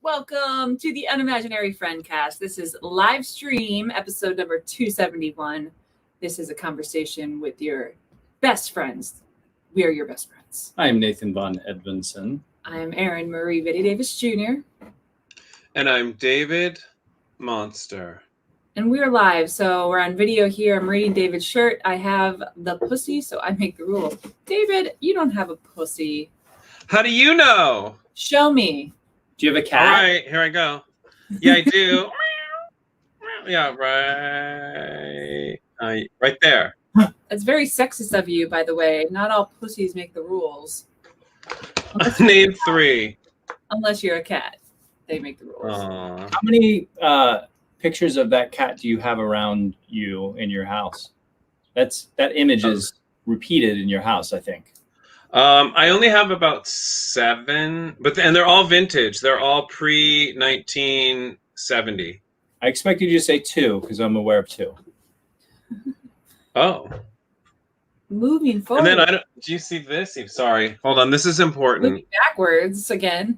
Welcome to the Unimaginary Friendcast. This is Livestream, episode number 271. This is a conversation with your best friends. We are your best friends. I'm Nathan Von Edvinson. I'm Erin Marie Vitty Davis Jr. And I'm David Monster. And we're live, so we're on video here. I'm reading David's shirt. I have the pussy, so I make the rules. David, you don't have a pussy. How do you know? Show me. Do you have a cat? All right, here I go. Yeah, I do. Yeah, right there. That's very sexist of you, by the way. Not all pussies make the rules. Name three. Unless you're a cat. They make the rules. How many pictures of that cat do you have around you in your house? That image is repeated in your house, I think. I only have about 7, and they're all vintage. They're all pre-1970. I expected you to say 2 because I'm aware of 2. Oh. Moving forward. And then do you see this? Sorry. Hold on. This is important. Moving backwards again.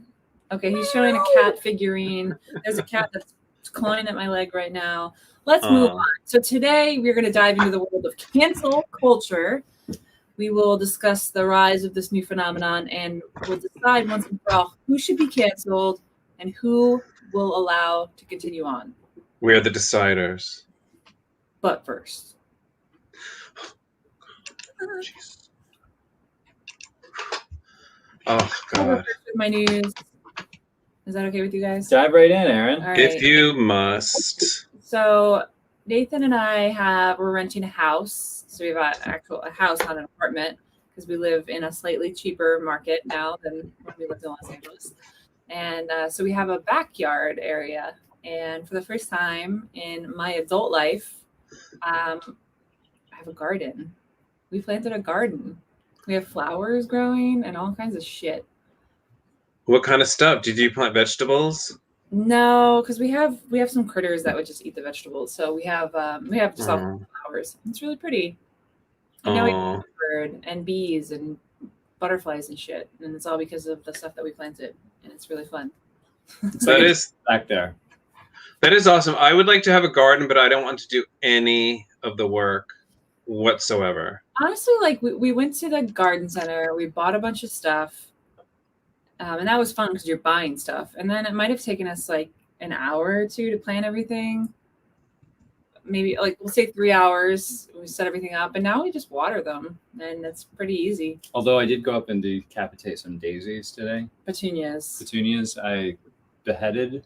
Okay, he's showing a cat figurine. There's a cat that's clawing at my leg right now. Let's move on. So today we're going to dive into the world of cancel culture. We will discuss the rise of this new phenomenon and we'll decide once and for all who should be canceled and who will allow to continue on. We are the deciders. But first. Jeez. Oh, God. My news. Is that okay with you guys? Dive right in, Erin. Right. If you must. So Nathan and I we're renting a house. So we have a house, not an apartment, because we live in a slightly cheaper market now than when we lived in Los Angeles. And so we have a backyard area. And for the first time in my adult life, I have a garden. We planted a garden. We have flowers growing and all kinds of shit. What kind of stuff? Did you plant vegetables? No, because we have some critters that would just eat the vegetables. So we have just all flowers. It's really pretty. And now we have a bird and bees and butterflies and shit. And it's all because of the stuff that we planted. And it's really fun. That is back there. That is awesome. I would like to have a garden, but I don't want to do any of the work whatsoever. Honestly, like we went to the garden center. We bought a bunch of stuff. And that was fun because you're buying stuff. And then it might have taken us like an hour or 2 to plan everything. Maybe like we'll say 3 hours. We set everything up. And now we just water them. And it's pretty easy. Although I did go up and decapitate some daisies today. Petunias. I deheaded.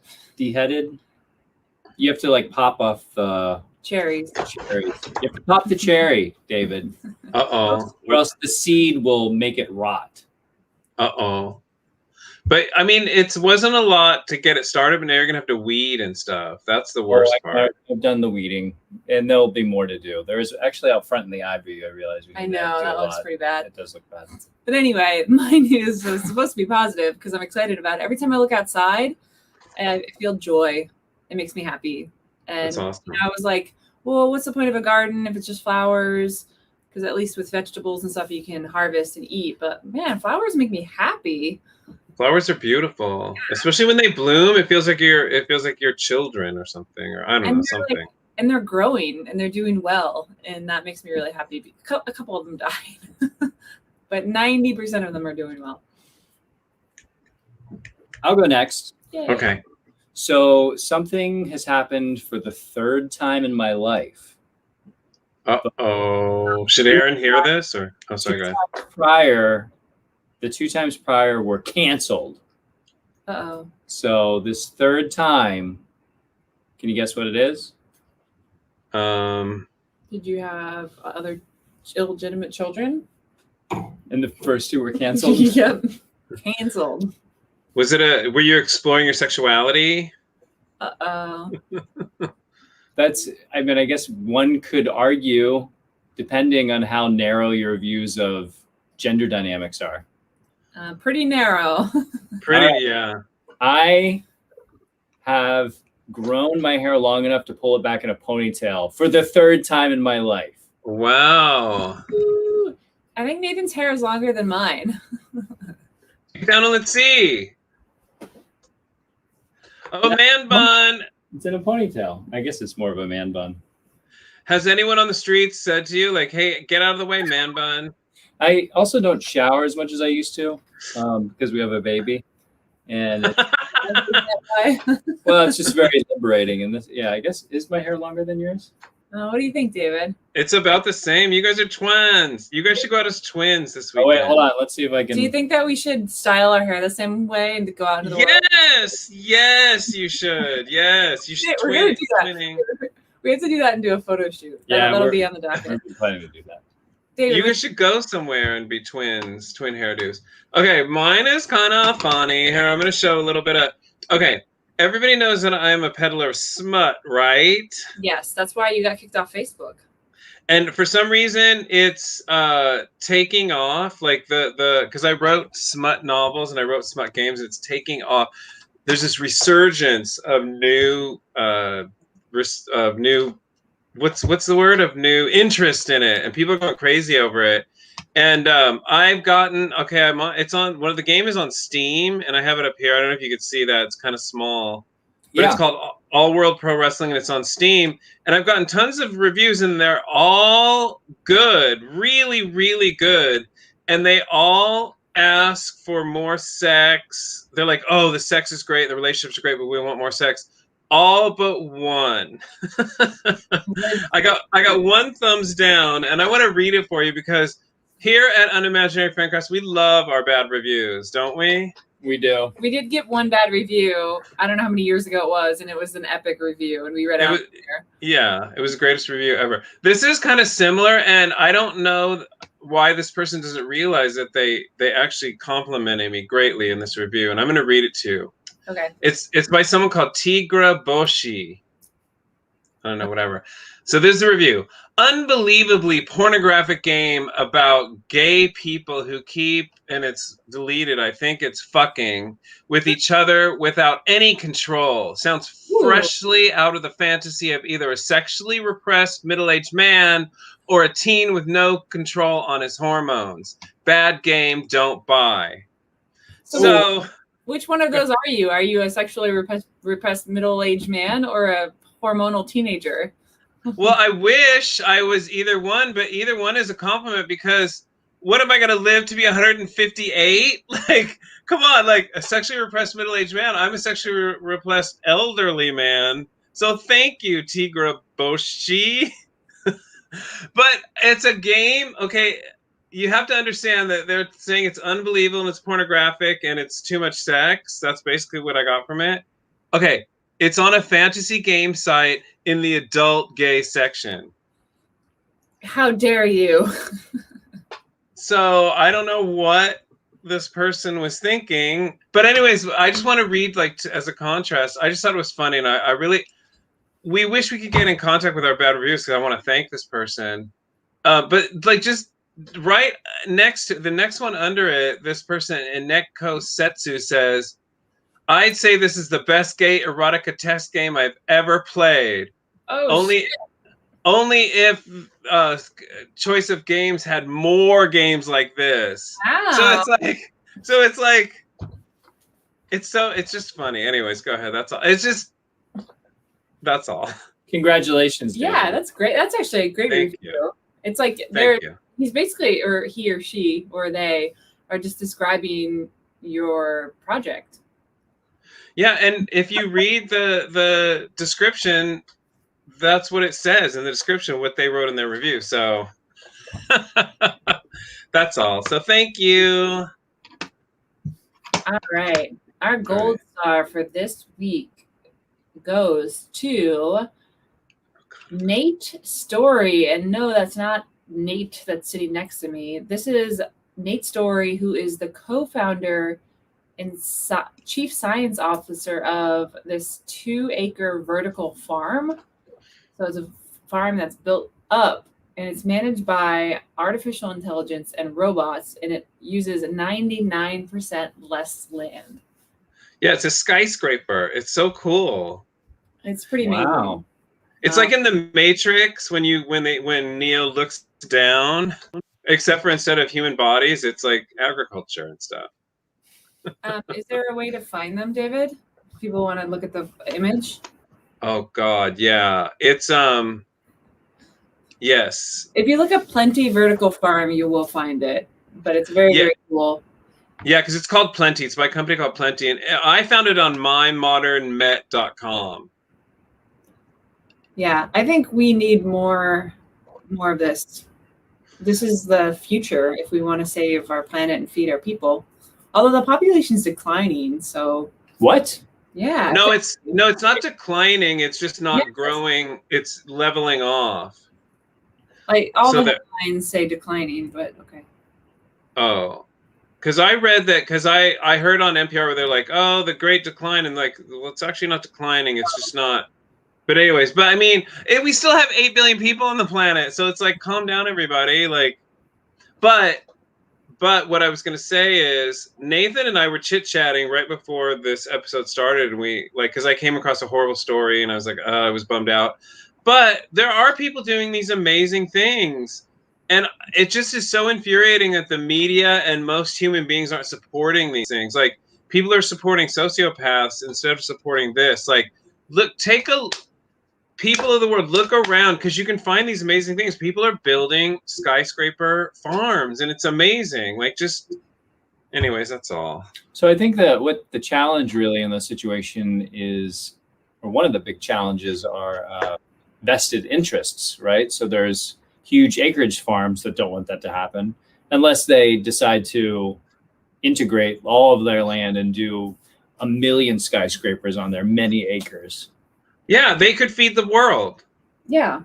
You have to like pop off the cherries. You have to pop the cherry, David. Uh-oh. Or else the seed will make it rot. Uh-oh. But I mean, it wasn't a lot to get it started, but now you're gonna have to weed and stuff. That's the worst part. I've done the weeding, and there'll be more to do. There's actually out front in the ivy. I realize I know that looks pretty bad. It does look bad. But anyway, my news was supposed to be positive because I'm excited about it. Every time I look outside, I feel joy. It makes me happy. And That's awesome. I was like, well, what's the point of a garden if it's just flowers? Because at least with vegetables and stuff, you can harvest and eat. But man, flowers make me happy. Flowers are beautiful, especially when they bloom. It feels like you're children or something, or I don't know, something. And they're growing and they're doing well, and that makes me really happy. A couple of them died, but 90% of them are doing well. I'll go next. Yay. Okay. So something has happened for the 3rd time in my life. Uh-oh. Should Erin hear this? Or sorry, go ahead. The 2 times prior were canceled. Uh-oh. So this 3rd time, can you guess what it is? Did you have other illegitimate children? And the first 2 were canceled? Yep. Canceled. Were you exploring your sexuality? Uh-oh. I guess one could argue, depending on how narrow your views of gender dynamics are. Pretty narrow. Yeah. I have grown my hair long enough to pull it back in a ponytail for the 3rd time in my life. Wow. Ooh, I think Nathan's hair is longer than mine. Down and let's see. Oh, man bun. It's in a ponytail. I guess it's more of a man bun. Has anyone on the streets said to you, like, hey, get out of the way, man bun? I also don't shower as much as I used to because we have a baby. And well, it's just very liberating. And this, yeah, I guess, is my hair longer than yours? What do you think, David? It's about the same. You guys are twins. You guys should go out as twins this weekend. Oh, wait, hold on. Let's see if I can. Do you think that we should style our hair the same way and go out into the world? Yes, you should. Yes, you should. We're gonna do that. We have to do that and do a photo shoot. That'll be on the docket. We're planning to do that. David, you guys should go somewhere and be twins, twin hairdos. Okay, mine is kind of funny. Here, I'm going to show a little bit of... Okay, everybody knows that I am a peddler of smut, right? Yes, that's why you got kicked off Facebook. And for some reason, it's taking off. Like because I wrote smut novels and I wrote smut games. It's taking off. There's this resurgence of new what's the word, of new interest in it, and people are going crazy over it. And I've gotten it's on one of the game is on Steam, and I have it up here. I don't know if you could see that. It's kind of small, but It's called All World Pro Wrestling, and it's on Steam. And I've gotten tons of reviews, and they're all good, really, really good. And they all ask for more sex. They're like, oh, the sex is great, the relationships are great, but we want more sex. All but one. I got one thumbs down, and I want to read it for you because here at Unimaginary Fancast, we love our bad reviews, don't we? We do. We did get one bad review. I don't know how many years ago it was, and it was an epic review, and we read it. Yeah, it was the greatest review ever. This is kind of similar, and I don't know why this person doesn't realize that they actually complimented me greatly in this review, and I'm going to read it to you. Okay. It's by someone called Tigre Boschi. I don't know, whatever. So this is the review. Unbelievably pornographic game about gay people who keep, and it's deleted, I think it's fucking, with each other without any control. Sounds freshly out of the fantasy of either a sexually repressed middle-aged man or a teen with no control on his hormones. Bad game, don't buy. So which one of those are you? Are you a sexually repressed middle-aged man or a hormonal teenager? Well, I wish I was either one, but either one is a compliment because what am I going to live to be 158? Like, come on, like a sexually repressed middle-aged man. I'm a sexually repressed elderly man. So thank you, Tigre Boschi. But it's a game. Okay, you have to understand that they're saying it's unbelievable and it's pornographic and it's too much sex. That's basically what I got from it. Okay, it's on a fantasy game site in the adult gay section. How dare you? So I don't know what this person was thinking. But anyways, I just want to read, like, as a contrast. I just thought it was funny. And I really, we wish we could get in contact with our bad reviews because I want to thank this person. But like just right next to the next one under it, this person in Neko Setsu says, I'd say this is the best gay erotica test game I've ever played. Oh, only if Choice of Games had more games like this. Wow. It's just funny. Anyways, go ahead. That's all. Congratulations, David. Yeah, that's great. That's actually a great review. You. It's like he's basically, or he or she or they are just describing your project. Yeah, and if you read the description, that's what it says in the description, what they wrote in their review. So that's all. So thank you. All right. Our gold star for this week goes to Nate Storey. And no, that's not Nate that's sitting next to me. This is Nate Storey, who is the co-founder and chief science officer of this 2-acre vertical farm. So it's a farm that's built up and it's managed by artificial intelligence and robots, and it uses 99% less land. Yeah, it's a skyscraper. It's so cool. It's pretty amazing. It's like in the Matrix when Neo looks down, except for instead of human bodies, it's like agriculture and stuff. Is there a way to find them, David? people want to look at the image. Oh God, yeah. It's yes. If you look at Plenty Vertical Farm, you will find it. But it's very, very cool. Yeah, because it's called Plenty. It's by a company called Plenty. And I found it on mymodernmet.com. Yeah, I think we need more of this. This is the future if we want to save our planet and feed our people. Although the population's declining, so What? yeah. No, it's not declining. It's just not growing. It's leveling off. Like all the headlines say declining, but okay. Oh, because I read that because I heard on NPR where they're like, oh, the Great Decline, and like, well, it's actually not declining. It's just not. But anyways, but I mean, we still have 8 billion people on the planet, so it's like, calm down, everybody. Like, but what I was gonna say is Nathan and I were chit-chatting right before this episode started, and we like, because I came across a horrible story, and I was like, I was bummed out. But there are people doing these amazing things, and it just is so infuriating that the media and most human beings aren't supporting these things. Like, people are supporting sociopaths instead of supporting this. Like, look, people of the world, look around, because you can find these amazing things. People are building skyscraper farms, and it's amazing. Like, just, anyways, that's all. So I think that what the challenge really in this situation is, or one of the big challenges are vested interests, right? So there's huge acreage farms that don't want that to happen unless they decide to integrate all of their land and do 1 million skyscrapers on their many acres. Yeah, they could feed the world. Yeah.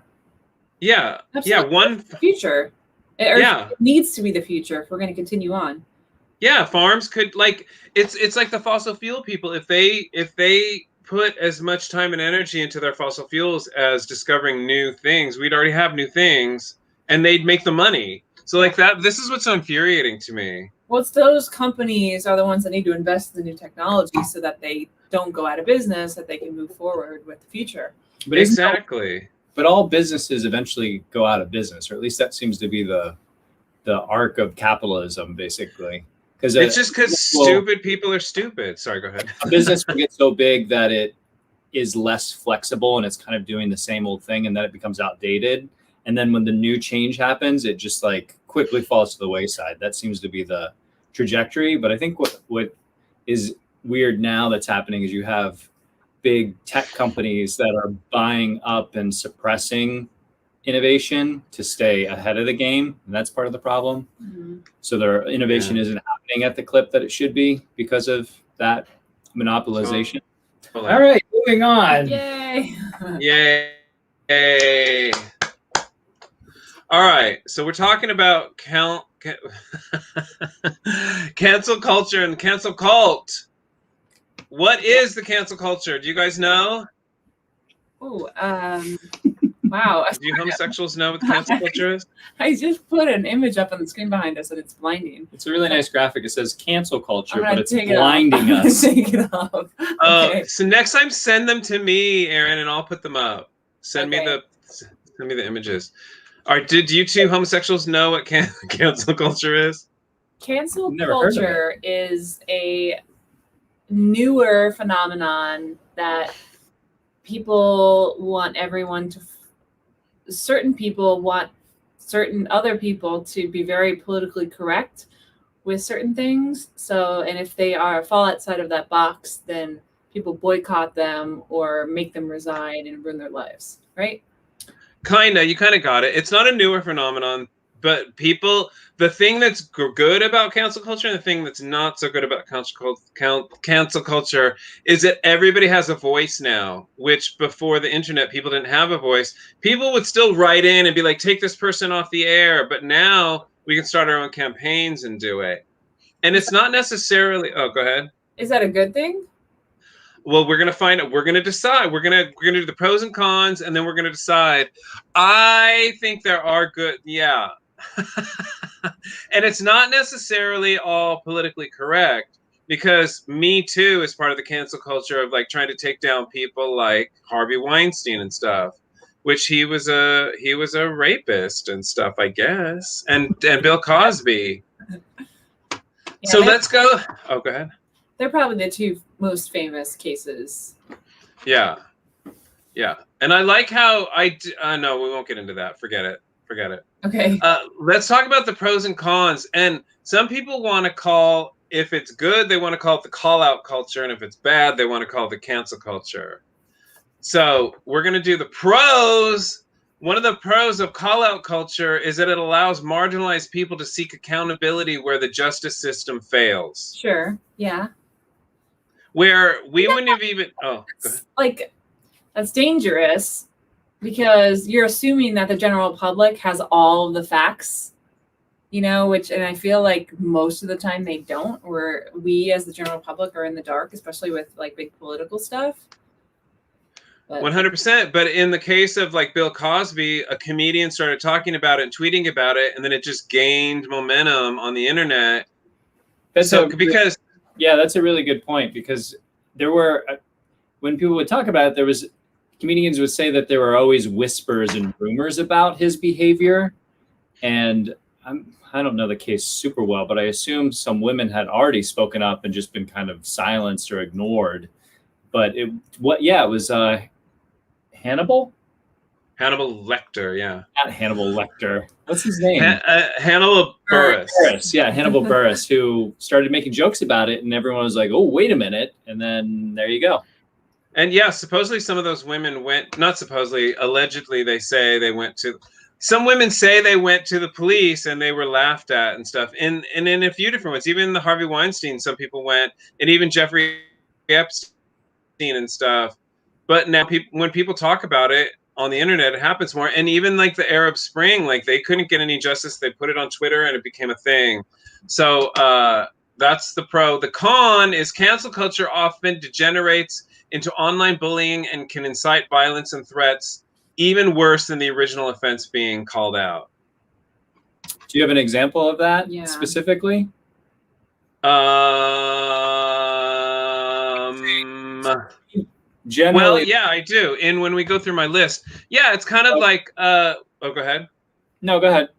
Yeah. Absolutely. Yeah. One future. It needs to be the future if we're going to continue on. Yeah, farms could, like, it's like the fossil fuel people. If they put as much time and energy into their fossil fuels as discovering new things, we'd already have new things, and they'd make the money. So like that, this is what's so infuriating to me. Well, it's those companies are the ones that need to invest in the new technology so that they don't go out of business, that they can move forward with the future. But exactly. But all businesses eventually go out of business, or at least that seems to be the arc of capitalism, basically. Because it's just because stupid people are stupid. Sorry, go ahead. A business will get so big that it is less flexible and it's kind of doing the same old thing, and then it becomes outdated. And then when the new change happens, it just like quickly falls to the wayside. That seems to be the trajectory. But I think what is weird now that's happening is you have big tech companies that are buying up and suppressing innovation to stay ahead of the game, and that's part of the problem. Mm-hmm. So their innovation isn't happening at the clip that it should be because of that monopolization. All right, moving on. Yay! Yay! All right, so we're talking about cancel culture and cancel cult. What is the cancel culture? Do you guys know? Oh, wow. Do you homosexuals know what the cancel culture is? I just put an image up on the screen behind us and it's blinding. It's a really nice graphic. It says cancel culture, but it's blinding us. Take it off. Okay. So next time, send them to me, Erin, and I'll put them up. Send me the images. All right, did you two homosexuals know what cancel culture is? Cancel culture is a newer phenomenon that people want everyone to certain people want certain other people to be very politically correct with certain things. So, and if they fall outside of that box, then people boycott them or make them resign and ruin their lives, right? You kind of got it. It's not a newer phenomenon, but the thing that's good about cancel culture and the thing that's not so good about cancel culture is that everybody has a voice now, which before the internet, people didn't have a voice. People would still write in and be like, take this person off the air. But now we can start our own campaigns and do it. And it's not necessarily, go ahead. Is that a good thing? Well, we're going to find out. We're going to decide. We're going to do the pros and cons, and then we're going to decide. I think there are good. Yeah. And it's not necessarily all politically correct, because Me Too is part of the cancel culture of like trying to take down people like Harvey Weinstein and stuff, which he was a rapist and stuff, I guess. And Bill Cosby. So let's go. Oh, go ahead. they're probably the two most famous cases. Yeah. Yeah. And I like how no, we won't get into that. Forget it. Okay. Let's talk about the pros and cons. And some people want to call, if it's good, they want to call it the call out culture. And if it's bad, they want to call it the cancel culture. So we're going to do the pros. One of the pros of call out culture is that it allows marginalized people to seek accountability where the justice system fails. Sure. Yeah. Where we wouldn't have even, like, that's dangerous because you're assuming that the general public has all of the facts, and I feel like most of the time they don't, where we as the general public are in the dark, especially with like big political stuff. 100%. But in the case of like Bill Cosby, a comedian started talking about it and tweeting about it, and then it just gained momentum on the internet. That's a really good point, because there were, when people would talk about it, comedians would say that there were always whispers and rumors about his behavior. And I don't know the case super well, but I assume some women had already spoken up and just been kind of silenced or ignored. But it was Hannibal Lecter, yeah. Not Hannibal Lecter. What's his name? Hannibal Buress. Yeah, Hannibal Buress, who started making jokes about it, and everyone was like, oh, wait a minute. And then there you go. And yeah, supposedly some of those women allegedly some women say they went to the police and they were laughed at and stuff. And in a few different ones, even the Harvey Weinstein, some people went, and even Jeffrey Epstein and stuff. But now when people talk about it on the internet, it happens more. And even like the Arab Spring, like they couldn't get any justice. They put it on Twitter and it became a thing. So that's the pro. The con is cancel culture often degenerates into online bullying and can incite violence and threats, even worse than the original offense being called out. Do you have an example of that specifically? Generally, well, yeah, I do. And when we go through my list, it's kind of like, go ahead. No, go ahead.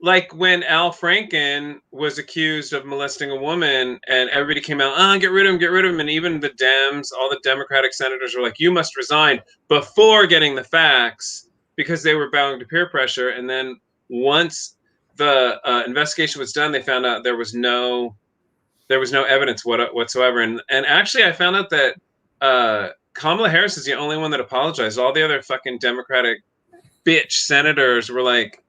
Like when Al Franken was accused of molesting a woman and everybody came out, get rid of him. And even the Dems, all the Democratic senators were like, you must resign before getting the facts, because they were bowing to peer pressure. And then once the investigation was done, they found out there was no evidence whatsoever. And actually I found out that Kamala Harris is the only one that apologized. All the other fucking Democratic bitch senators were like,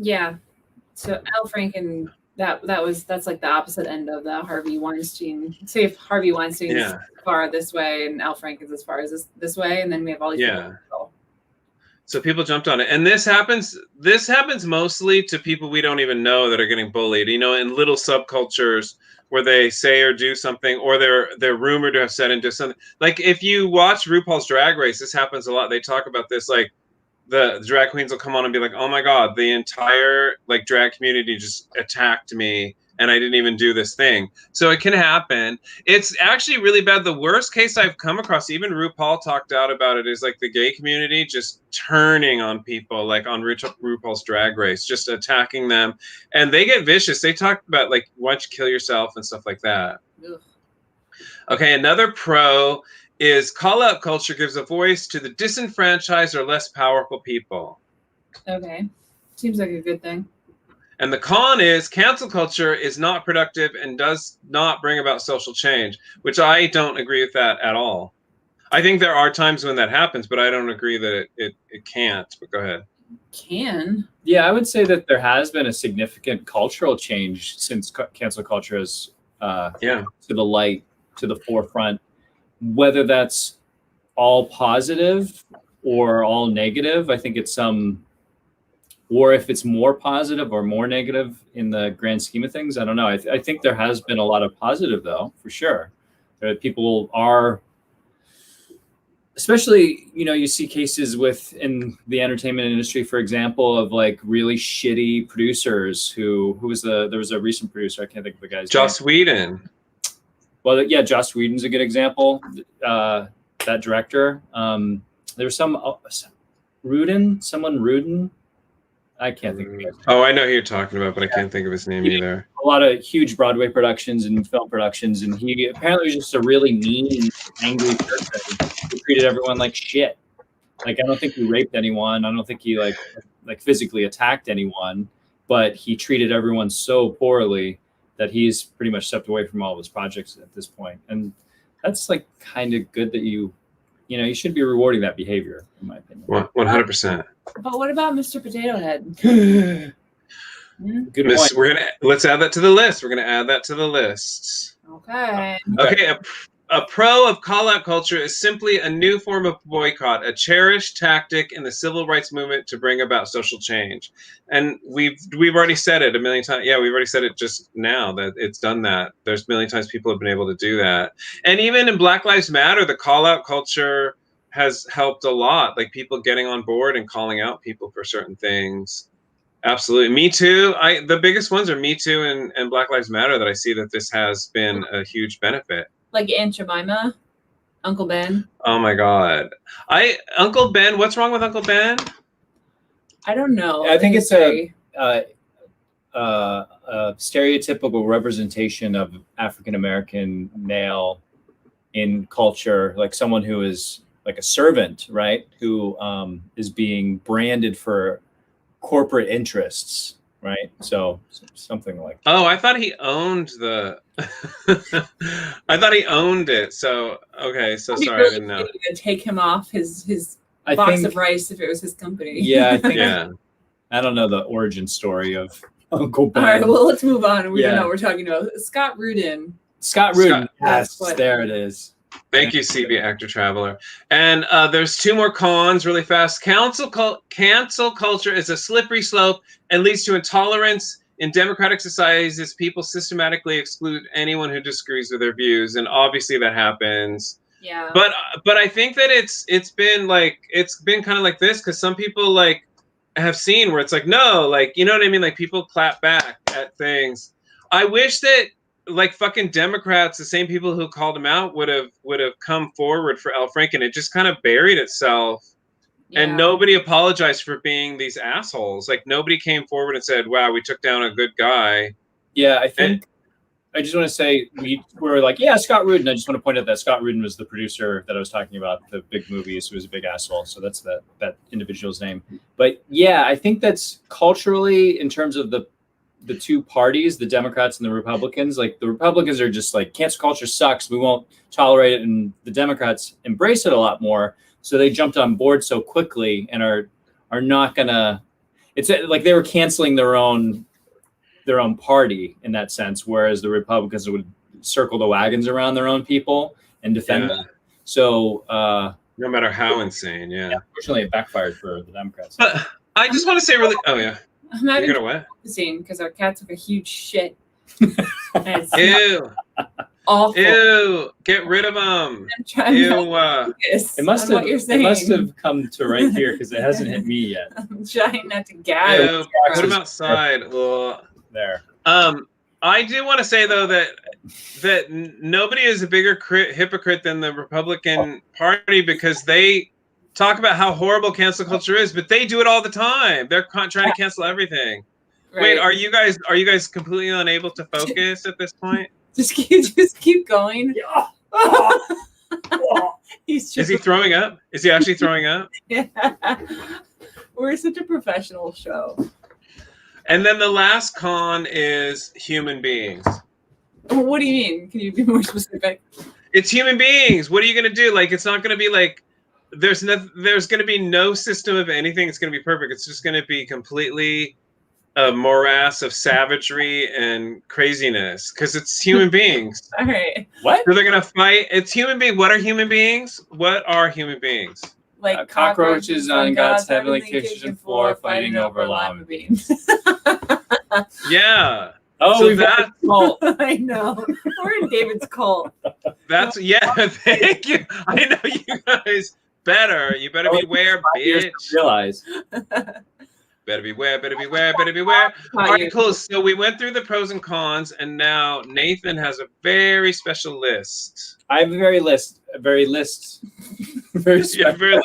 yeah. So Al Franken, that's like the opposite end of the Harvey Weinstein. Say if Harvey Weinstein's far this way and Al Franken's as far as this way, and then we have all these people. So people jumped on it. And this happens mostly to people we don't even know that are getting bullied, in little subcultures where they say or do something, or they're rumored to have said and do something. Like if you watch RuPaul's Drag Race, this happens a lot. They talk about this, like the drag queens will come on and be like, oh my God, the entire like drag community just attacked me and I didn't even do this thing. So it can happen. It's actually really bad. The worst case I've come across, even RuPaul talked out about it, is like the gay community just turning on people, like on RuPaul's Drag Race, just attacking them. And they get vicious. They talk about like, why don't you kill yourself and stuff like that. Ugh. Okay, another pro is call-out culture gives a voice to the disenfranchised or less powerful people. Okay. Seems like a good thing. And the con is cancel culture is not productive and does not bring about social change, which I don't agree with that at all. I think there are times when that happens, but I don't agree that it can't. But go ahead. Can? Yeah, I would say that there has been a significant cultural change since cancel culture has to the light, to the forefront. Whether that's all positive or all negative, I think it's or if it's more positive or more negative in the grand scheme of things, I don't know. I think there has been a lot of positive, though, for sure. People are, especially, you see cases in the entertainment industry, for example, of like really shitty producers there was a recent producer, I can't think of the guy's name. Joss Whedon. Well, yeah, Joss Whedon's a good example. That director. There was someone Rudin. I can't think of it. Oh, I know who you're talking about, but I can't think of his name either. A lot of huge Broadway productions and film productions, and he apparently was just a really mean, angry person who treated everyone like shit. Like, I don't think he raped anyone. I don't think he like physically attacked anyone, but he treated everyone so poorly that he's pretty much stepped away from all of his projects at this point. And that's like kind of good that you should be rewarding that behavior, in my opinion. 100%. But what about Mr. Potato Head? Good point. Let's add that to the list. We're gonna add that to the list. Okay. Okay. A pro of call-out culture is simply a new form of boycott, a cherished tactic in the civil rights movement to bring about social change. And we've already said it a million times. Yeah, we've already said it just now that it's done that. There's a million times people have been able to do that. And even in Black Lives Matter, the call-out culture has helped a lot. Like people getting on board and calling out people for certain things. Absolutely. Me Too. The biggest ones are Me Too and Black Lives Matter that I see that this has been a huge benefit. Like Aunt Jemima, Uncle Ben. Oh my God. Uncle Ben, what's wrong with Uncle Ben? I don't know. I think it's a stereotypical representation of African-American male in culture, like someone who is like a servant, right? Who is being branded for corporate interests, right? So something like that. Oh, I thought he owned I thought he owned it. So okay, so sorry, I didn't know. To take him off his box of rice if it was his company. Yeah, I think. Yeah. I don't know the origin story of Uncle Ben. All right, well, let's move on. We don't know what we're talking about. Scott Rudin. Yes, there it is. Thank you, CB Actor Traveler. And there's two more cons really fast. Cancel culture is a slippery slope and leads to intolerance in democratic societies as people systematically exclude anyone who disagrees with their views. And obviously that happens. Yeah. But I think that it's been kind of like this because some people like have seen where it's like, no, like, you know what I mean? Like people clap back at things. I wish that like fucking Democrats, the same people who called him out would have come forward for Al Franken. It just kind of buried itself. Yeah. And nobody apologized for being these assholes. Like nobody came forward and said, wow, we took down a good guy. Yeah, I think I just want to say we were like, yeah, Scott Rudin. I just want to point out that Scott Rudin was the producer that I was talking about, the big movies, who was a big asshole. So that's that individual's name. But yeah, I think that's culturally in terms of the two parties, the Democrats and the Republicans, like the Republicans are just like cancel culture sucks. We won't tolerate it. And the Democrats embrace it a lot more. So they jumped on board so quickly and are not gonna. It's like they were canceling their own party in that sense, whereas the Republicans would circle the wagons around their own people and defend them. So no matter how insane, unfortunately, it backfired for the Democrats. But I just want to say really. Oh yeah. I'm not You're gonna what? Because our cat took a huge shit. Ew. Awful. Ew. Get rid of them. Ew. It must have come to right here because it hasn't hit me yet. I'm trying not to gag. Ew. Put him outside. There. I do want to say though that nobody is a bigger hypocrite than the Republican Party because they talk about how horrible cancel culture is, but they do it all the time. They're trying to cancel everything. Right. Wait, are you guys completely unable to focus at this point? Just keep going. Is he throwing up? Is he actually throwing up? Yeah. We're such a professional show. And then the last con is human beings. What do you mean? Can you be more specific? It's human beings. What are you going to do? Like, it's not going to be like, there's going to be no system of anything. It's going to be perfect. It's just going to be completely a morass of savagery and craziness because it's human beings. All right. What? So they're going to fight. It's human beings. What are human beings? What are human beings? Like cockroaches on God's heavenly kitchen floor fighting over lima beans. Yeah. Oh, so that's cult. I know. We're in David's cult. Thank you. I know you guys better. You better beware, bitch. Realize. Better beware. All right, cool. So we went through the pros and cons, and now Nathan has a very special list. I have a very list. Very Yeah, special.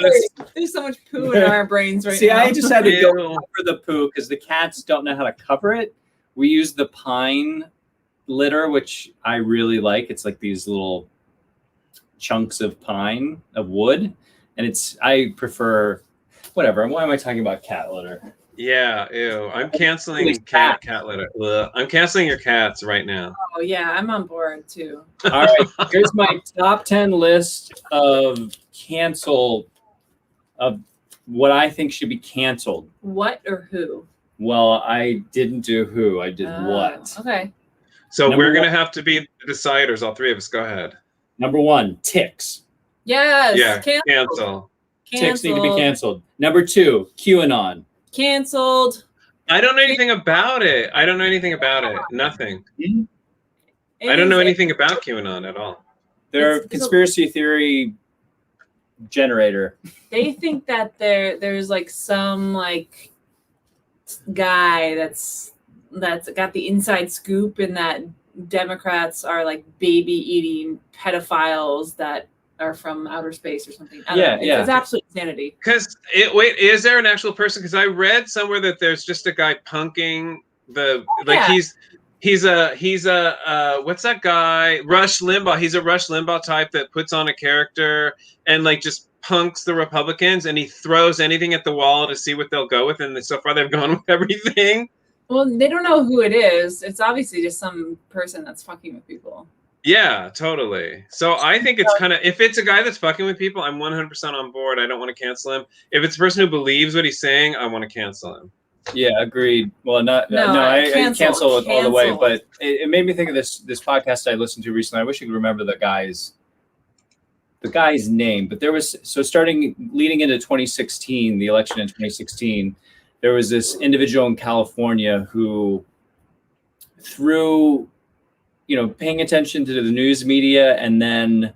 There's so much poo in our brains right See, now. I just had to go Ew. cover the poo because the cats don't know how to cover it. We use the pine litter, which I really like. It's like these little chunks of pine, of wood. And I prefer, whatever. Why am I talking about cat litter? Yeah, ew. I'm canceling cat litter. Ugh. I'm canceling your cats right now. Oh yeah, I'm on board too. All right, here's my top 10 list of what I think should be canceled. What or who? Well, I didn't do who. I did what. Okay. So Number we're going to one. have to be the deciders, all three of us. Go ahead. Number 1, ticks. Yes. Yeah, Cancel. Ticks need to be canceled. Number 2, QAnon. Canceled. I don't know anything about it. Nothing. I don't know anything about QAnon at all. They're a conspiracy theory generator. They think that there's like some like guy that's got the inside scoop, and that Democrats are like baby eating pedophiles that are from outer space or something. I don't know. It's absolute insanity. Because wait, is there an actual person? Because I read somewhere that there's just a guy punking he's a what's that guy? Rush Limbaugh. He's a Rush Limbaugh type that puts on a character and like just punks the Republicans, and he throws anything at the wall to see what they'll go with. And so far they've gone with everything. Well, they don't know who it is. It's obviously just some person that's fucking with people. Yeah, totally. So I think it's kind of, if it's a guy that's fucking with people, I'm 100% on board. I don't want to cancel him. If it's a person who believes what he's saying, I want to cancel him. Yeah, agreed. Well, I cancel it all the way. But it made me think of this podcast I listened to recently. I wish I could remember the guy's name. But there was, leading into 2016, the election in 2016, there was this individual in California who, through paying attention to the news media and then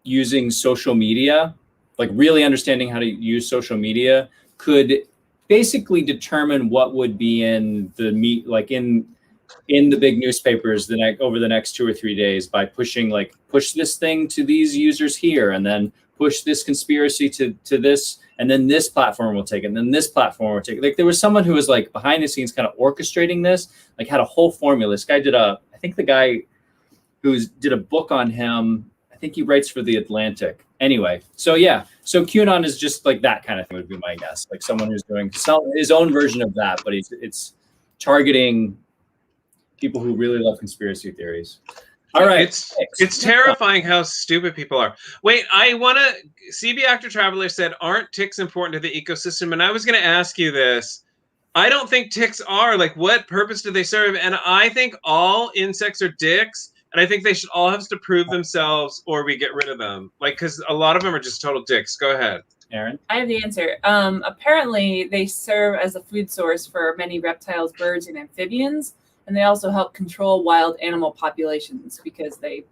using social media, like really understanding how to use social media, could basically determine what would be in the in the big newspapers over the next 2 or 3 days by push this thing to these users here, and then push this conspiracy to this, and then this platform will take it, and then this platform will take it. Like there was someone who was like behind the scenes kind of orchestrating this, like had a whole formula. This guy I think the guy who did a book on him, I think he writes for The Atlantic. Anyway, so QAnon is just like that kind of thing would be my guess. Like someone who's doing his own version of that, but it's targeting people who really love conspiracy theories. All right. It's terrifying how stupid people are. Wait, CB Actor Traveler said, aren't ticks important to the ecosystem? And I was going to ask you this. I don't think ticks are. Like, what purpose do they serve? And I think all insects are dicks. And I think they should all have to prove themselves or we get rid of them. Like, because a lot of them are just total dicks. Go ahead. Erin? I have the answer. Apparently, they serve as a food source for many reptiles, birds, and amphibians. And they also help control wild animal populations because they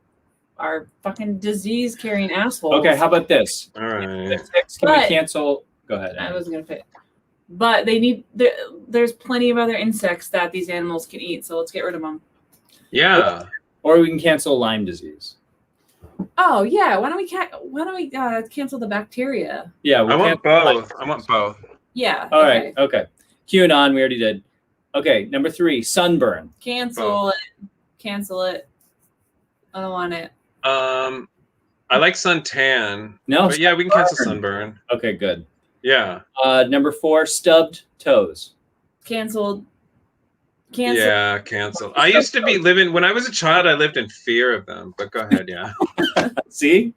are fucking disease-carrying assholes. Okay, how about this? All right. Can we cancel? Go ahead. I was going to fit. But there's plenty of other insects that these animals can eat, so let's get rid of them. Yeah. Or we can cancel Lyme disease. Oh yeah, why don't we cancel the bacteria? Yeah, I want both. Yeah. All right. Okay. QAnon, we already did. Okay, number 3, sunburn. Cancel it. I don't want it. I like suntan. No. But yeah, we can cancel sunburn. Okay, good. Yeah. Number 4, stubbed toes. Canceled. Yeah, canceled. I used to be when I was a child, I lived in fear of them, but go ahead, yeah. See?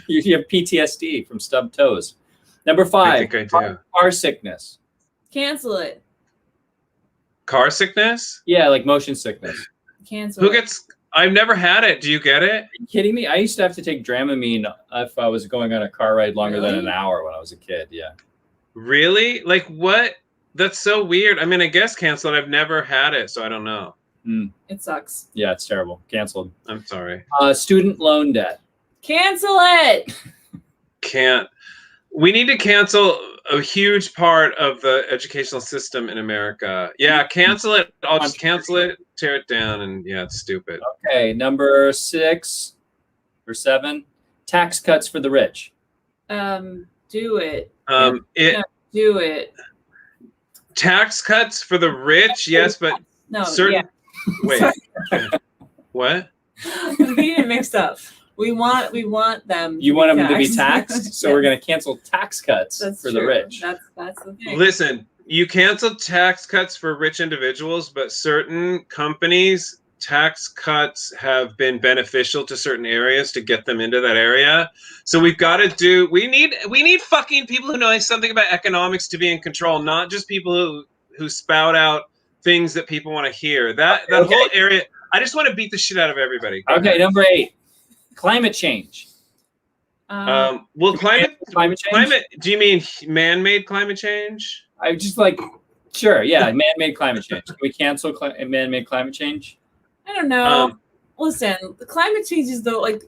You have PTSD from stubbed toes. Number 5, I think I do. Car sickness. Cancel it. Car sickness? Yeah, like motion sickness. Cancel I've never had it. Do you get it? Are you kidding me? I used to have to take Dramamine if I was going on a car ride longer than an hour when I was a kid. Yeah. Really? Like what? That's so weird. I mean, I guess canceled. I've never had it, so I don't know. It sucks. Yeah, it's terrible. Canceled. I'm sorry. Student loan debt. Cancel it. We need to cancel a huge part of the educational system in America. Yeah, cancel it. I'll just cancel it, tear it down, and yeah, it's stupid. Okay, number 6 or 7, tax cuts for the rich. Do it. It Do it. tax cuts for the rich, yes, but No, certain. Wait, what? I'm getting it mixed up. We want them. You want them to be taxed, so we're going to cancel tax cuts for the rich. That's the thing. Listen, you cancel tax cuts for rich individuals, but certain companies, tax cuts have been beneficial to certain areas to get them into that area. So we've got to do. We need fucking people who know something about economics to be in control, not just people who spout out things that people want to hear. That whole area. I just want to beat the shit out of everybody. Okay, number 8. Climate change. Well, climate change. Do you mean man-made climate change? I just like, sure, yeah, man-made climate change. Can we cancel man-made climate change? I don't know. Listen, the climate change is the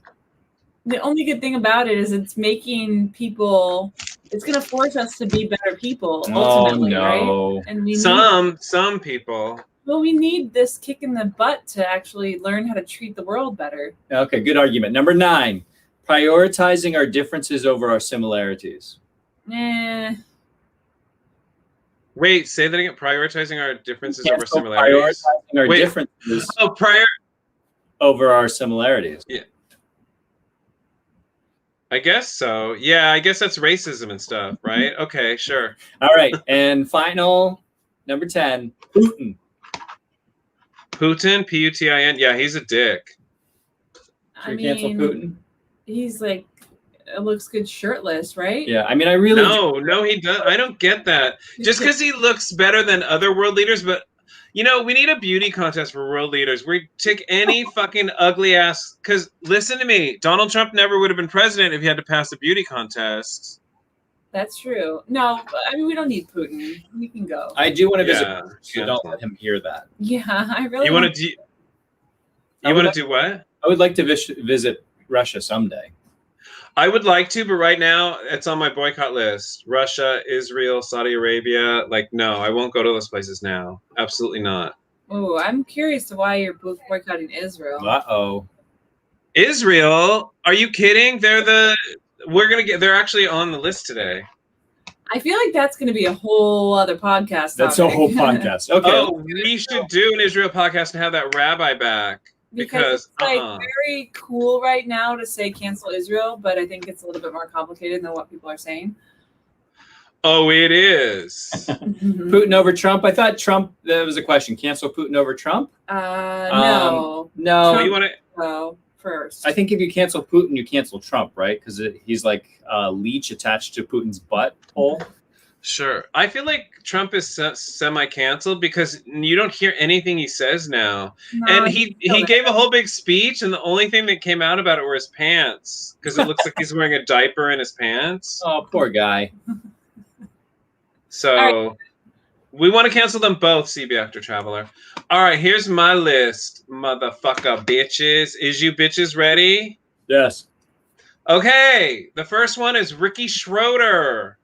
only good thing about it is it's making people. It's going to force us to be better people ultimately, right? And we some people. Well, we need this kick in the butt to actually learn how to treat the world better. Okay, good argument. Number 9, prioritizing our differences over our similarities. Wait, say that again. Prioritizing our differences over similarities. Prioritizing our differences over our similarities. Yeah. I guess so. Yeah, I guess that's racism and stuff, right? Okay, sure. All right, and final, number 10, Putin. Putin, Putin. Yeah, he's a dick. Should we cancel Putin? He's like, it looks good shirtless, right? Yeah, I mean, I really no, he does. I don't get that. Just because he looks better than other world leaders, but we need a beauty contest for world leaders. We take any fucking ugly ass. Because listen to me, Donald Trump never would have been president if he had to pass a beauty contest. That's true. No, I mean, we don't need Putin. We can go. I do want to visit. So don't let him hear that. Yeah, I really. You want to do? You want to do what? I would like to visit Russia someday. I would like to, but right now it's on my boycott list. Russia, Israel, Saudi Arabia. No, I won't go to those places now. Absolutely not. Oh, I'm curious to why you're boycotting Israel. Uh-oh. Israel? Are you kidding? They're actually on the list today. I feel like that's going to be a whole other podcast. That's a whole podcast. Okay. Oh, we should do an Israel podcast and have that rabbi back. Because it's very cool right now to say cancel Israel, but I think it's a little bit more complicated than what people are saying. Oh, it is. Putin over Trump. I thought Trump. That was a question. Cancel Putin over Trump? No. No. Trump, you want to go first. I think if you cancel Putin, you cancel Trump, right? Because he's like a leech attached to Putin's butthole. Sure. I feel like Trump is semi-canceled because you don't hear anything he says now. No, and he gave a whole big speech, and the only thing that came out about it were his pants because it looks like he's wearing a diaper in his pants. Oh, poor guy. So we want to cancel them both, CB Actor Traveler. All right, here's my list, motherfucker bitches. Is you bitches ready? Yes. Okay, the first one is Ricky Schroder.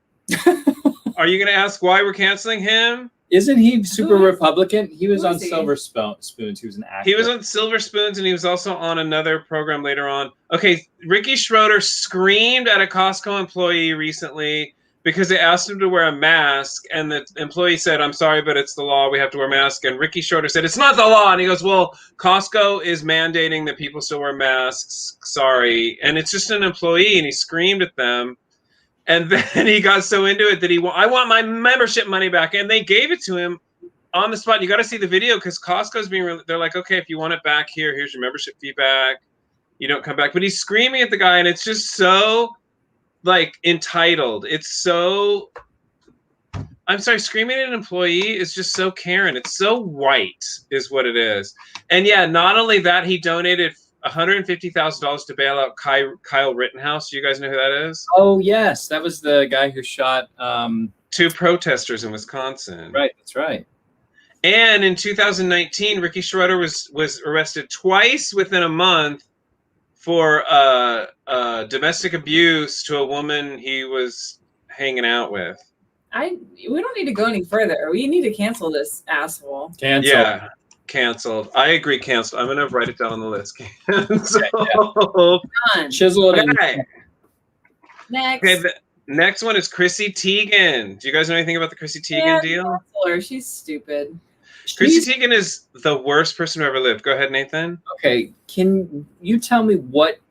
Are you going to ask why we're canceling him? Isn't he super Republican? He was on Silver Spoons. He was an actor. He was on Silver Spoons, and he was also on another program later on. Okay, Ricky Schroder screamed at a Costco employee recently because they asked him to wear a mask, and the employee said, "I'm sorry, but it's the law. We have to wear masks." And Ricky Schroder said, "It's not the law." And he goes, "Well, Costco is mandating that people still wear masks. Sorry." And it's just an employee, and he screamed at them. And then he got so into it that I want my membership money back. And they gave it to him on the spot. You got to see the video because Costco's they're like, okay, if you want it back here's your membership fee back. You don't come back. But he's screaming at the guy, and it's just so, entitled. It's so, I'm sorry, screaming at an employee is just so Karen. It's so white is what it is. And yeah, not only that, he donated $150,000 to bail out Kyle Rittenhouse. Do you guys know who that is? Oh, yes. That was the guy who shot 2 protesters in Wisconsin. Right. That's right. And in 2019, Ricky Schroder was arrested twice within a month for domestic abuse to a woman he was hanging out with. We don't need to go any further. We need to cancel this asshole. Cancel. Yeah. Canceled. I agree. Canceled. I'm gonna write it down on the list. Canceled. Done. Chisel it in. Okay. Next. Okay, the next one is Chrissy Teigen. Do you guys know anything about the Chrissy Teigen deal? Cancel her. She's stupid. Chrissy Teigen is the worst person who ever lived. Go ahead, Nathan. Okay, can you tell me what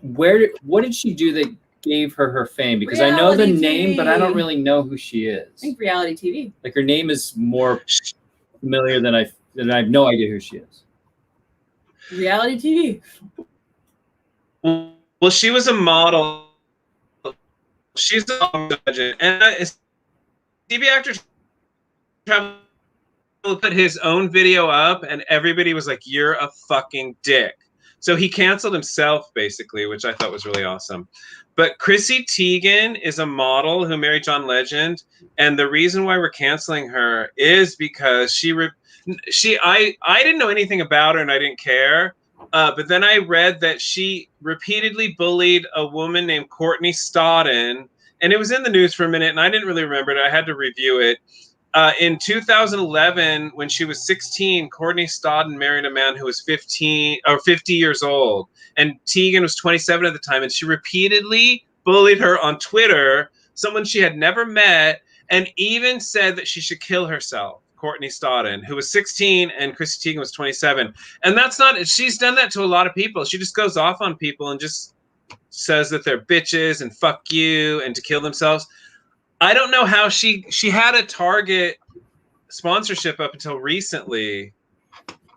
did she do that gave her fame? Because I know the Reality name, but I don't TV. really know who she is. I think reality TV. Like her name is more familiar than I have no idea who she is. Reality TV. Well, she was a model. She's a legend, and TV actor put his own video up, and everybody was like, "You're a fucking dick." So he canceled himself, basically, which I thought was really awesome. But Chrissy Teigen is a model who married John Legend, and the reason why we're canceling her is because I didn't know anything about her, and I didn't care. But then I read that she repeatedly bullied a woman named Courtney Stodden, and it was in the news for a minute, and I didn't really remember it. I had to review it. In 2011, when she was 16, Courtney Stodden married a man who was 50 years old, and Teigen was 27 at the time, and she repeatedly bullied her on Twitter, someone she had never met, and even said that she should kill herself. Courtney Stodden, who was 16, and Chrissy Teigen was 27. And that's not, she's done that to a lot of people. She just goes off on people and just says that they're bitches and fuck you and to kill themselves. I don't know how she had a Target sponsorship up until recently,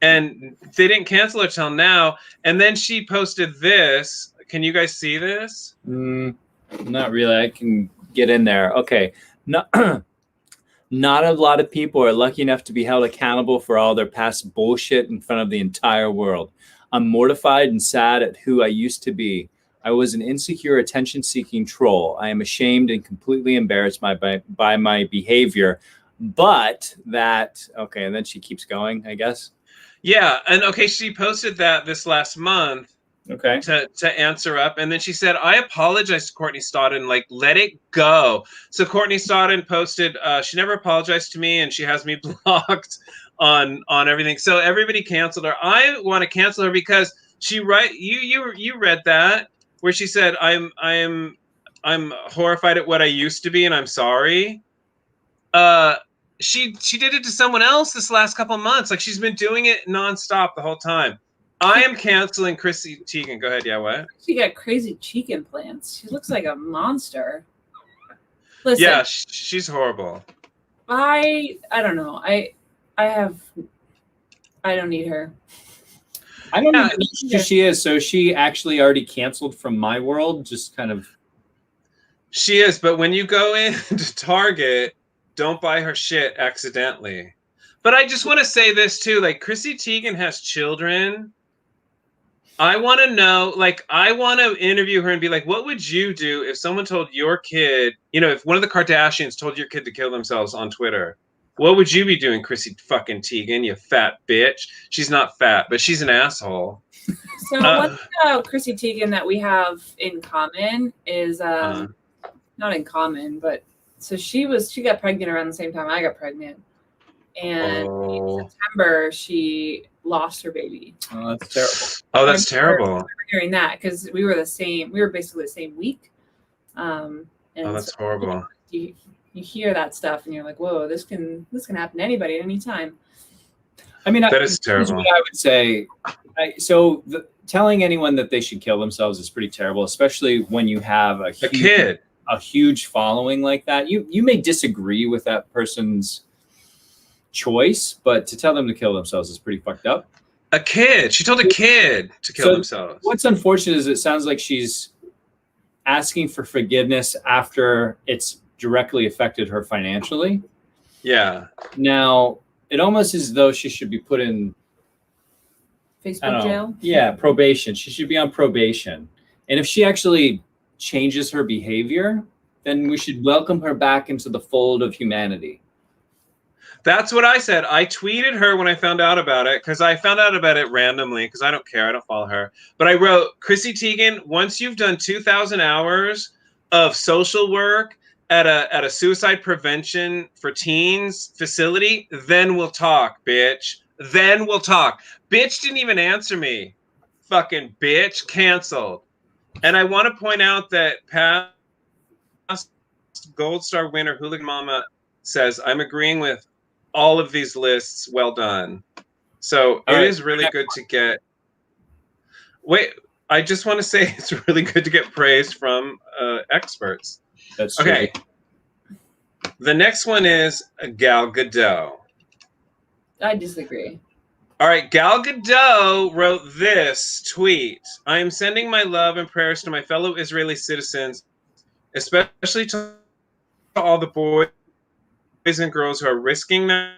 and they didn't cancel her till now. And then she posted this. Can you guys see this? Not really. I can get in there. Okay. Not a lot of people are lucky enough to be held accountable for all their past bullshit in front of the entire world. I'm mortified and sad at who I used to be. I was an insecure, attention-seeking troll. I am ashamed and completely embarrassed by my behavior. But that, okay, and then she keeps going, I guess. Yeah, and okay, she posted that this last month. Okay. To answer up, and then she said, "I apologize to Courtney Stodden. Like, let it go." So Courtney Stodden posted, "She never apologized to me, and she has me blocked on everything." So everybody canceled her. I want to cancel her because she you read that where she said, "I'm horrified at what I used to be, and I'm sorry." She did it to someone else this last couple of months. Like, she's been doing it nonstop the whole time. I am canceling Chrissy Teigen. Go ahead. Yeah, what? She got crazy cheek implants. She looks like a monster. Listen, yeah, she's horrible. I don't know. I don't need her. I don't know who she is. So she actually already canceled from my world. Just kind of. She is, but when you go into Target, don't buy her shit accidentally. But I just want to say this too. Like, Chrissy Teigen has children. I want to know, like, I want to interview her and be like, what would you do if someone told your kid, if one of the Kardashians told your kid to kill themselves on Twitter? What would you be doing, Chrissy fucking Teigen, you fat bitch? She's not fat, but she's an asshole. So one thing about Chrissy Teigen that we have in common is, not in common, but so she got pregnant around the same time I got pregnant. And in September, she lost her baby. Oh, that's terrible. Oh, that's terrible. I remember hearing that because we were basically the same week. And that's horrible. You hear that stuff and you're like, whoa, this can happen to anybody at any time. I mean, that is terrible. What I would say. Telling anyone that they should kill themselves is pretty terrible, especially when you have a huge following like that. You may disagree with that person's choice, but to tell them to kill themselves is pretty fucked up. A kid. She told a kid to kill themselves. What's unfortunate is it sounds like she's asking for forgiveness after it's directly affected her financially. Yeah. Now, it almost is as though she should be put in Facebook jail? Yeah, probation. She should be on probation. And if she actually changes her behavior, then we should welcome her back into the fold of humanity. That's what I said. I tweeted her when I found out about it, because I found out about it randomly, because I don't care. I don't follow her. But I wrote, Chrissy Teigen, once you've done 2,000 hours of social work at a suicide prevention for teens facility, then we'll talk, bitch. Then we'll talk. Bitch didn't even answer me. Fucking bitch. Canceled. And I want to point out that Gold Star winner Hooligan Mama says, I'm agreeing with all of these lists. Well done. So it is really good to get. Wait, I just want to say it's really good to get praise from experts. That's true. Okay. The next one is Gal Gadot. I disagree. All right, Gal Gadot wrote this tweet. I am sending my love and prayers to my fellow Israeli citizens, especially to all the boys and girls who are risking their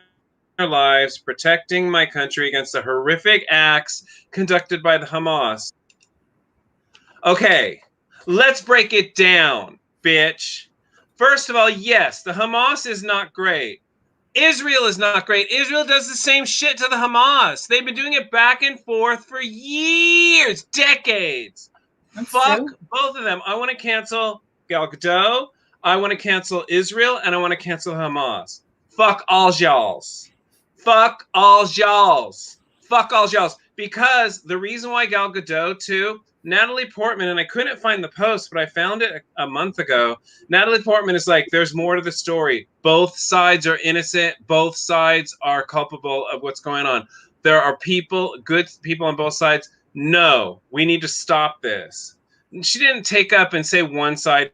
lives protecting my country against the horrific acts conducted by the Hamas. Okay, let's break it down, bitch. First of all, yes, the Hamas is not great. Israel is not great. Israel does the same shit to the Hamas. They've been doing it back and forth for years, decades. That's Fuck true. both of them. I want to cancel Gal Gadot. I want to cancel Israel, and I want to cancel Hamas. Fuck all y'alls. Fuck all y'alls. Fuck all y'alls. Because the reason why Gal Gadot, too, Natalie Portman, and I couldn't find the post, but I found it a month ago. Natalie Portman is like, there's more to the story. Both sides are innocent. Both sides are culpable of what's going on. There are people, good people on both sides. No, we need to stop this. And she didn't take up and say one side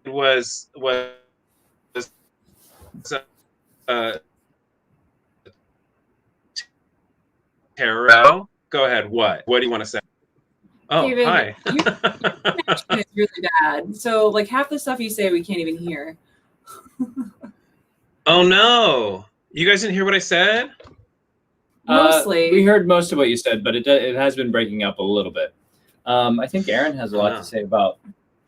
was terror. Go ahead. What do you want to say? Oh, David, hi. your connection is really bad. So, like, half the stuff you say, we can't even hear. Oh, no. You guys didn't hear what I said? Mostly. We heard most of what you said, but it has been breaking up a little bit. I think Erin has a lot to say about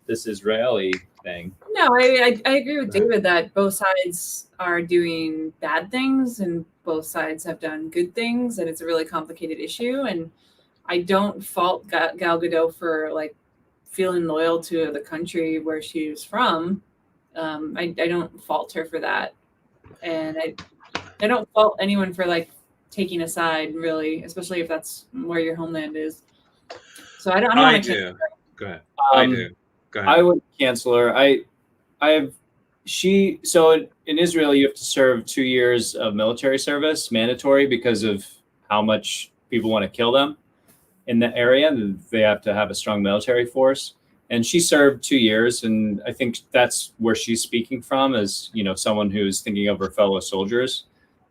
this Israeli thing. No, I agree with David that both sides are doing bad things and both sides have done good things, and it's a really complicated issue. And I don't fault Gal Gadot for like feeling loyal to the country where she was from. I don't fault her for that, and I don't fault anyone for like taking a side, really, especially if that's where your homeland is. So I don't I do. Go ahead. I do. Go ahead. I would cancel her. So in Israel, you have to serve 2 years of military service, mandatory, because of how much people want to kill them in the area. They have to have a strong military force. And she served 2 years, and I think that's where she's speaking from, as someone who's thinking of her fellow soldiers.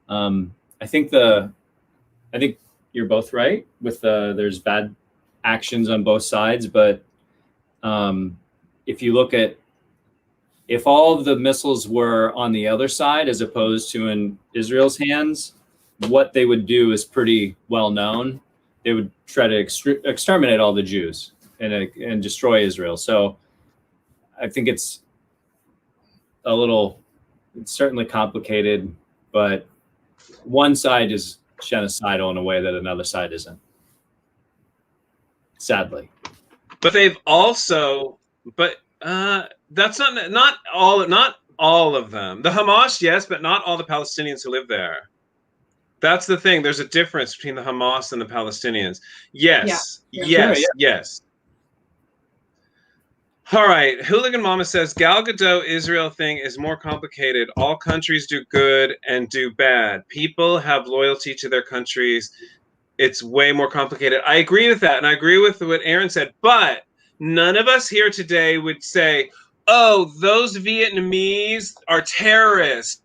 I think you're both right with there's bad actions on both sides, but if you look at if all of the missiles were on the other side as opposed to in Israel's hands, what they would do is pretty well known. They would try to exterminate all the Jews and destroy Israel. So I think it's certainly complicated, but one side is genocidal in a way that another side isn't. Sadly. But they've also, that's not all of them. The Hamas, yes, but not all the Palestinians who live there. That's the thing. There's a difference between the Hamas and the Palestinians. Yes, yes. All right. Hooligan Mama says Gal Gadot Israel thing is more complicated. All countries do good and do bad. People have loyalty to their countries. It's way more complicated. I agree with that, and I agree with what Erin said. But none of us here today would say, "Oh, those Vietnamese are terrorists,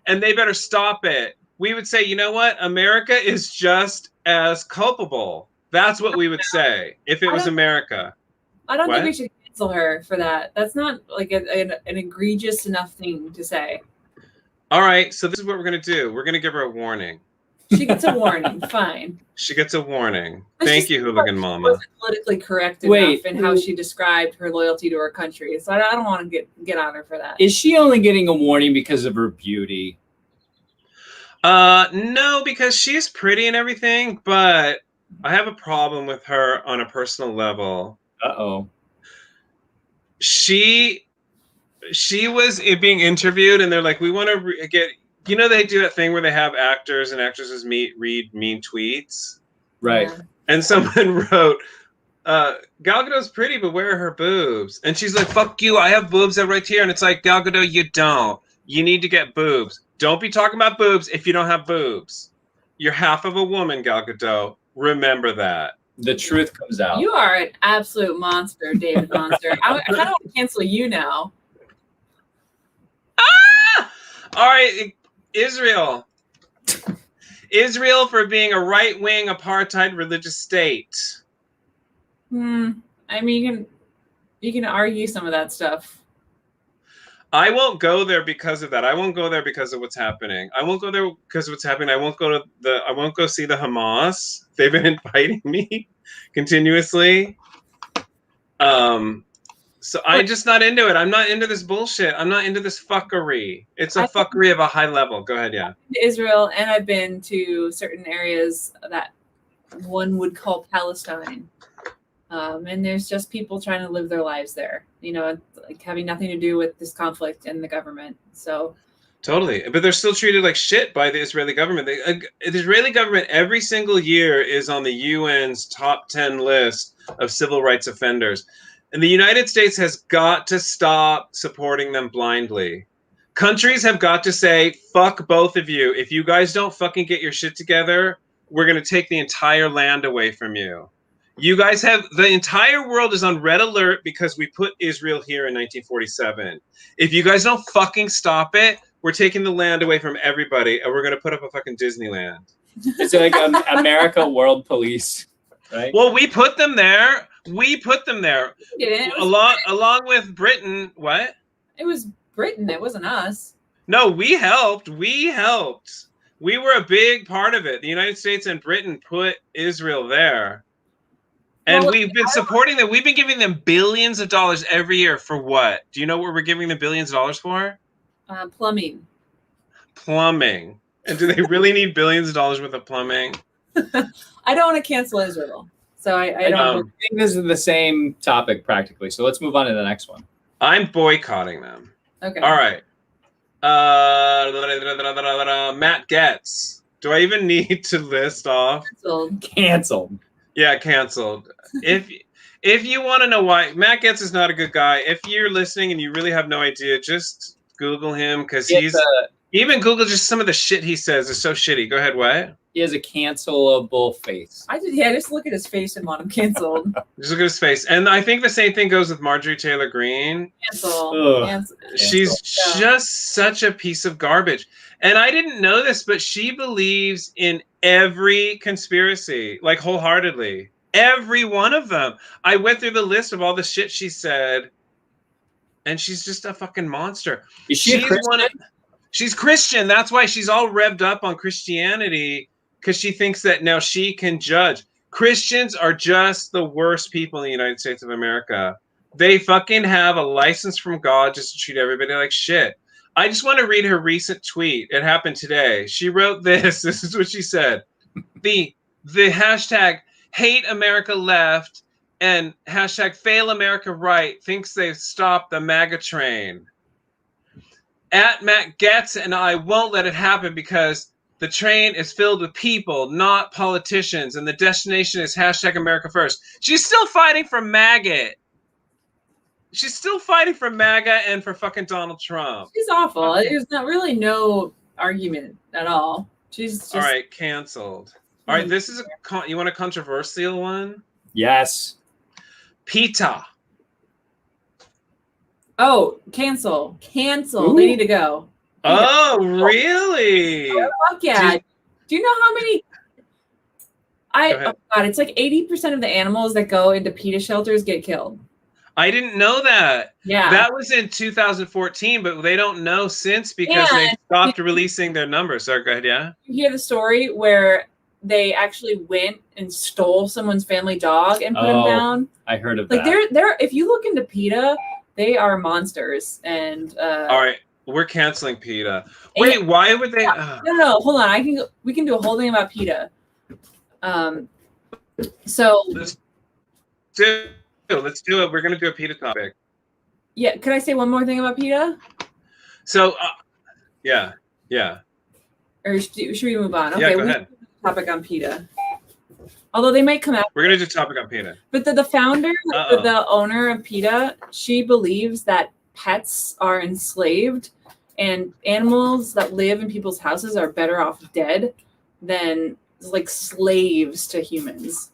and they better stop it." We would say, "You know what? America is just as culpable." That's what we would say if it was America. I don't think we should cancel her for that. That's not like an egregious enough thing to say. All right, so this is what we're going to do. We're going to give her a warning. She gets a warning. Fine. She gets a warning. Thank you, Hooligan Mama. She wasn't politically correct enough in how she described her loyalty to her country. So I don't want to get on her for that. Is she only getting a warning because of her beauty? No, because she's pretty and everything, but I have a problem with her on a personal level. Uh-oh. She was being interviewed, and they're like, we want to get... they do that thing where they have actors and actresses read mean tweets? Right. Yeah. And someone wrote, Gal Gadot's pretty, but where are her boobs? And she's like, fuck you, I have boobs that right here. And it's like, Gal Gadot, you don't. You need to get boobs. Don't be talking about boobs if you don't have boobs. You're half of a woman, Gal Gadot. Remember that. The truth comes out. You are an absolute monster, David Monster. I kind of want to cancel you now. Ah! All right, Israel. Israel for being a right-wing apartheid religious state. I mean, you can argue some of that stuff. I won't go there because of that. I won't go there because of what's happening. I won't go there because of what's happening. I won't go see the Hamas. They've been inviting me continuously. So I'm just not into it. I'm not into this bullshit. I'm not into this fuckery. It's a fuckery of a high level. Go ahead, yeah. I've been to Israel, and I've been to certain areas that one would call Palestine. And there's just people trying to live their lives there, like having nothing to do with this conflict and the government. So totally, but they're still treated like shit by the Israeli government. The Israeli government every single year is on the UN's top 10 list of civil rights offenders. And the United States has got to stop supporting them blindly. Countries have got to say, fuck both of you. If you guys don't fucking get your shit together, we're going to take the entire land away from you. You guys have, the entire world is on red alert because we put Israel here in 1947. If you guys don't fucking stop it, we're taking the land away from everybody and we're going to put up a fucking Disneyland. It's like America World Police, right? Well, we put them there. We put them there. Along with Britain. What? It was Britain. It wasn't us. No, we helped. We were a big part of it. The United States and Britain put Israel there. And we've been supporting them. We've been giving them billions of dollars every year for what? Do you know what we're giving them billions of dollars for? Plumbing. Plumbing. And do they really need billions of dollars worth of plumbing? I don't want to cancel Israel. So I don't. I think this is the same topic practically. So let's move on to the next one. I'm boycotting them. Okay. All right. Matt Gaetz. Do I even need to list off? Canceled. Yeah, canceled. If you want to know why, Matt Gaetz is not a good guy. If you're listening and you really have no idea, just Google him because even Google just some of the shit he says is so shitty. Go ahead, what? He has a cancelable face. Just look at his face and want him canceled. Just look at his face. And I think the same thing goes with Marjorie Taylor Greene. Cancel. She's just such a piece of garbage. And I didn't know this, but she believes in every conspiracy, like wholeheartedly. Every one of them. I went through the list of all the shit she said, and she's just a fucking monster. Is she a Christian? She's Christian. That's why she's all revved up on Christianity, because she thinks that now she can judge. Christians are just the worst people in the United States of America. They fucking have a license from God just to treat everybody like shit. I just want to read her recent tweet. It happened today. She wrote this. This is what she said. The hashtag hate America left and hashtag fail America right thinks they've stopped the MAGA train. At Matt Gaetz and I won't let it happen because the train is filled with people, not politicians, and the destination is hashtag America first. She's still fighting for MAGA. She's still fighting for MAGA and for fucking Donald Trump. She's awful. There's not really no argument at all. She's just... All right, canceled. All right, this is you want a controversial one? Yes. Peta. Oh, cancel. Ooh. They need to go. Oh, really? Oh, fuck yeah. Do you know how many... oh God, it's like 80% of the animals that go into PETA shelters get killed. I didn't know that. Yeah. That was in 2014, but they don't know since because they stopped releasing their numbers. So go ahead, yeah? You hear the story where they actually went and stole someone's family dog and put him down? I heard of that. They're if you look into PETA, they are monsters. And all right, we're canceling PETA. Wait, why would they? No, hold on. We can do a whole thing about PETA. So let's do it. We're going to do a PETA topic. Yeah. Could I say one more thing about PETA? So, yeah. Or should we move on? Okay, yeah, go ahead. Topic on PETA. Although they might come out. We're gonna do topic on Peta. But the founder, the owner of Peta, she believes that pets are enslaved and animals that live in people's houses are better off dead than like slaves to humans.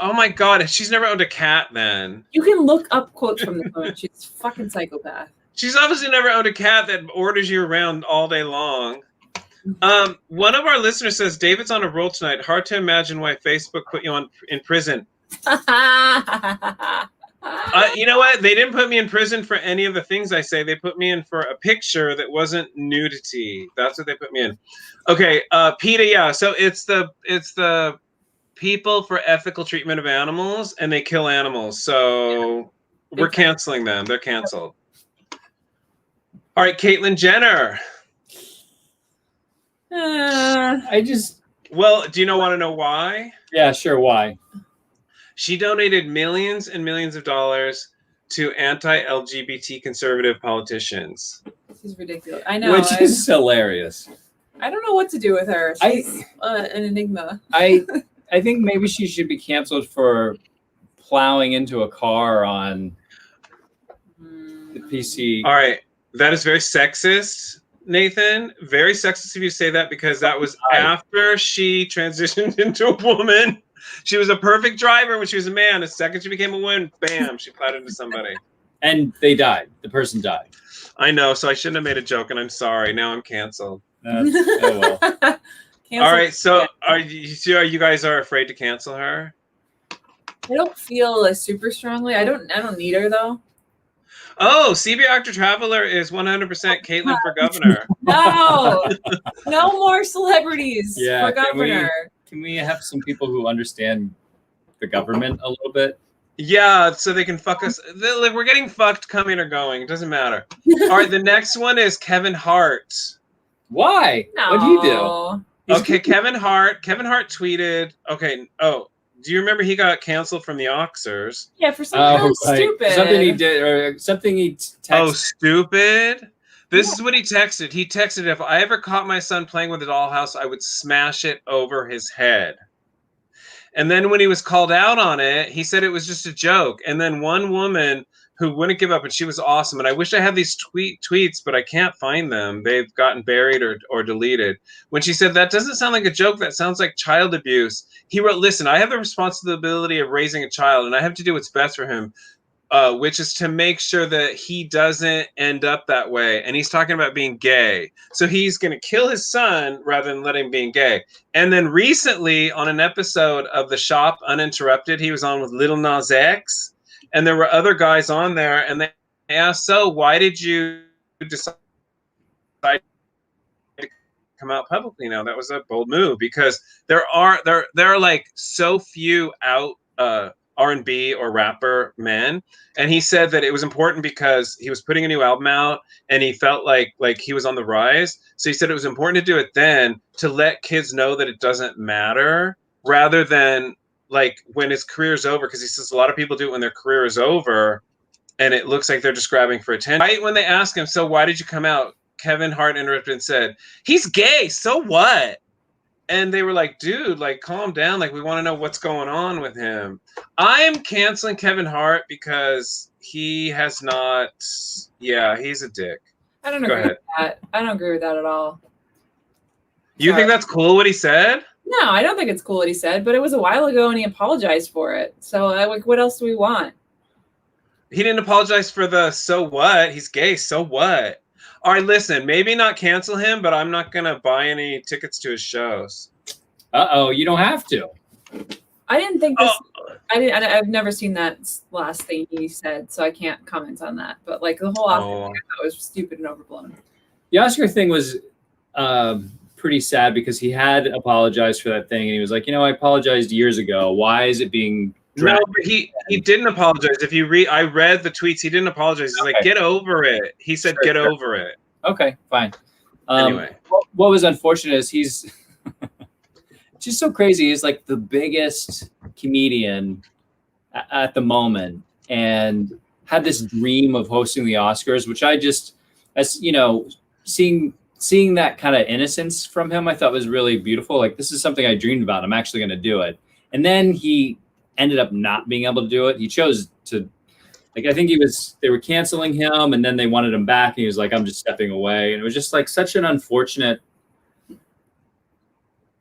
Oh my god, she's never owned a cat then. You can look up quotes from the woman. She's a fucking psychopath. She's obviously never owned a cat that orders you around all day long. One of our listeners says, David's on a roll tonight. Hard to imagine why Facebook put you in prison. You know what? They didn't put me in prison for any of the things I say. They put me in for a picture that wasn't nudity. That's what they put me in. Okay, PETA, yeah. So it's the People for Ethical Treatment of Animals, and they kill animals. So we're canceling them. They're canceled. All right, Caitlyn Jenner. Well, do you want to know why? Yeah, sure. Why? She donated millions and millions of dollars to anti-LGBT conservative politicians. This is ridiculous. I know. Which is hilarious. I don't know what to do with her. She's an enigma. I think maybe she should be canceled for plowing into a car on the PC. All right. That is very sexist, Nathan. Very sexist if you say that, because that was after she transitioned into a woman. She was a perfect driver when she was a man. The second she became a woman, bam, she plowed into somebody. And they died. The person died. I know, so I shouldn't have made a joke, and I'm sorry. Now I'm canceled. Oh well. All right, so are you guys afraid to cancel her? I don't feel super strongly. I don't need her though. Oh, CB Actor Traveler is 100% Caitlyn for governor. No more celebrities for governor. Can we have some people who understand the government a little bit? Yeah, so they can fuck us. We're getting fucked coming or going. It doesn't matter. All right, the next one is Kevin Hart. Why? No. What did he do? Okay, Kevin Hart tweeted. Okay. Oh, do you remember he got canceled from the Oxers? Yeah, for something stupid. Something he did, or something he texted. Oh, stupid. This is what he texted. He texted, if I ever caught my son playing with a dollhouse, I would smash it over his head. And then when he was called out on it, he said it was just a joke. And then one woman who wouldn't give up, and she was awesome. And I wish I had these tweets, but I can't find them. They've gotten buried or deleted. When she said, that doesn't sound like a joke, that sounds like child abuse. He wrote, listen, I have the responsibility of raising a child, and I have to do what's best for him. Which is to make sure that he doesn't end up that way. And he's talking about being gay. So he's going to kill his son rather than let him being gay. And then recently on an episode of The Shop Uninterrupted, he was on with Lil Nas X. And there were other guys on there. And they asked, so why did you decide to come out publicly now? That was a bold move, because there are like so few out R&B or rapper men, and he said that it was important because he was putting a new album out and he felt like he was on the rise. So he said it was important to do it then to let kids know that it doesn't matter, rather than like when his career's over, because he says a lot of people do it when their career is over and it looks like they're just grabbing for attention. Right when they ask him, so why did you come out? Kevin Hart interrupted and said, he's gay, so what? And they were like, dude, like, calm down. Like, we want to know what's going on with him. I'm canceling Kevin Hart because he has not. Yeah, he's a dick. I don't agree with that. I don't agree with that at all. You think that's cool what he said? No, I don't think it's cool what he said, but it was a while ago and he apologized for it. So, like, what else do we want? He didn't apologize for the so what? He's gay, so what? All right, listen, maybe not cancel him, but I'm not going to buy any tickets to his shows. Uh-oh, you don't have to. I didn't think this... I've never seen that last thing he said, so I can't comment on that. But, like, the whole Oscar thing I thought was stupid and overblown. The Oscar thing was pretty sad because he had apologized for that thing, and he was like, I apologized years ago. Why is it being... No, but he didn't apologize. If you read, I read the tweets. He didn't apologize. He's like, get over it. He said, get over it. Okay, fine. Anyway, what was unfortunate is he's just so crazy. He's like the biggest comedian at the moment, and had this dream of hosting the Oscars, which I just, as seeing seeing that kind of innocence from him, I thought was really beautiful. Like, this is something I dreamed about. I'm actually going to do it. And then he ended up not being able to do it. He chose to, like, I think they were canceling him, and then they wanted him back. And he was like, I'm just stepping away. And it was just like such an unfortunate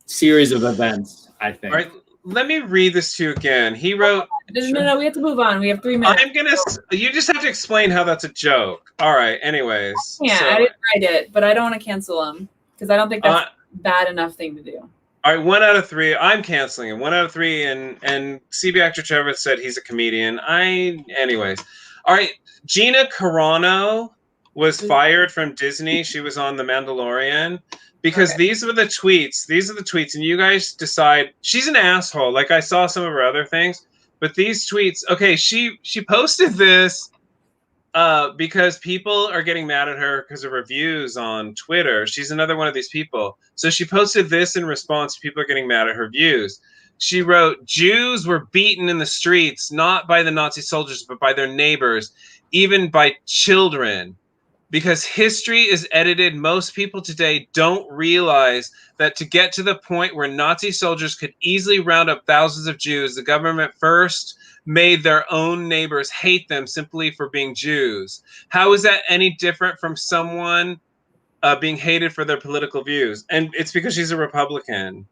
series of events, I think. All right, let me read this to you again. He wrote... No, we have to move on. We have 3 minutes. You just have to explain how that's a joke. All right, anyways. Yeah, I didn't write it, but I don't want to cancel him because I don't think that's a bad enough thing to do. All right, 1 out of 3. I'm canceling him. 1 out of 3, and CB actor Trevor said he's a comedian. Anyways. All right, Gina Carano was fired from Disney. She was on The Mandalorian. Because these are the tweets, and you guys decide. She's an asshole. Like, I saw some of her other things, but these tweets. Okay, she posted this because people are getting mad at her because of reviews on Twitter. She's another one of these people. So she posted this in response to people are getting mad at her views. She wrote, "Jews were beaten in the streets, not by the Nazi soldiers, but by their neighbors, even by children. Because history is edited, most people today don't realize that to get to the point where Nazi soldiers could easily round up thousands of Jews, the government first made their own neighbors hate them simply for being Jews. How is that any different from someone being hated for their political views?" And it's because she's a Republican.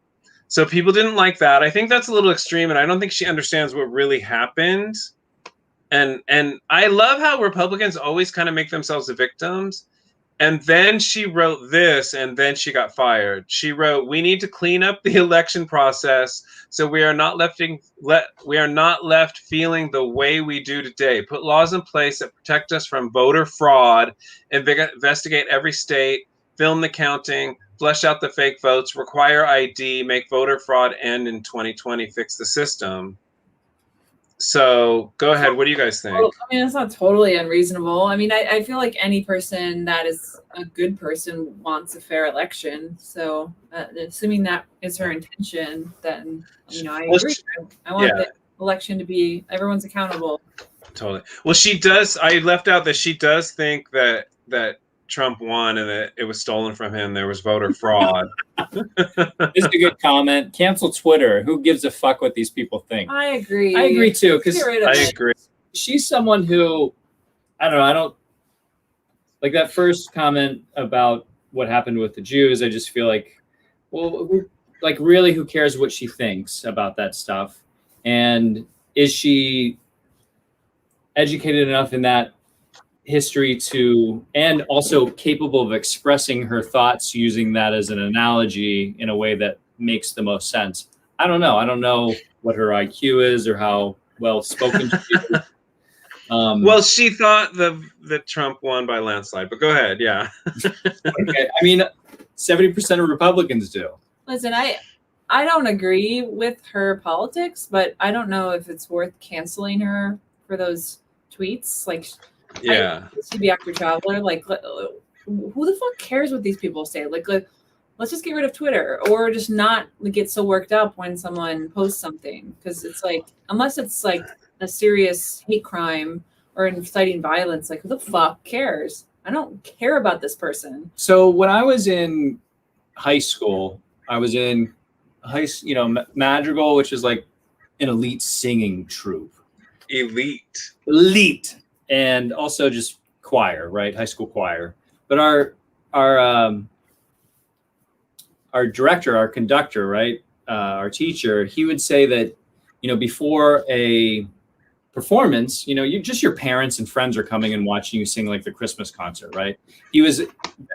So people didn't like that. I think that's a little extreme, and I don't think she understands what really happened. And I love how Republicans always kind of make themselves the victims. And then she wrote this, and then she got fired. She wrote, "We need to clean up the election process so we are not left feeling the way we do today. Put laws in place that protect us from voter fraud, investigate every state, film the counting, flesh out the fake votes, require ID, make voter fraud end in 2020, fix the system." So go ahead. What do you guys think? Well, I mean, it's not totally unreasonable. I mean, I feel like any person that is a good person wants a fair election. So assuming that is her intention, then, I agree. I want the election to be, everyone's accountable. Totally. Well, she does. I left out that she does think that Trump won and that it was stolen from him. There was voter fraud. This is a good comment. Cancel Twitter. Who gives a fuck what these people think? I agree. I agree too. Because I agree. She's someone who, I don't like that first comment about what happened with the Jews. I just feel like, well, like, really, who cares what she thinks about that stuff? And is she educated enough in that history to, and also capable of expressing her thoughts using that as an analogy in a way that makes the most sense? I don't know. I don't know what her IQ is or how well spoken she is. Well, she thought that Trump won by landslide, but go ahead. Yeah. Okay. I mean, 70% of Republicans do. Listen, I don't agree with her politics, but I don't know if it's worth canceling her for those tweets. Like, yeah, CB actor Traveler, like, who the fuck cares what these people say? Like, let's just get rid of Twitter, or just not get so worked up when someone posts something, because it's like, unless it's like a serious hate crime or inciting violence, like, who the fuck cares? I don't care about this person. So when I was in high school, I was in Madrigal, which is like an elite singing troupe. Elite. And also just choir, right? High school choir. But our director, our conductor, right? Our teacher, he would say that, before a performance, your parents and friends are coming and watching you sing like the Christmas concert, right? He was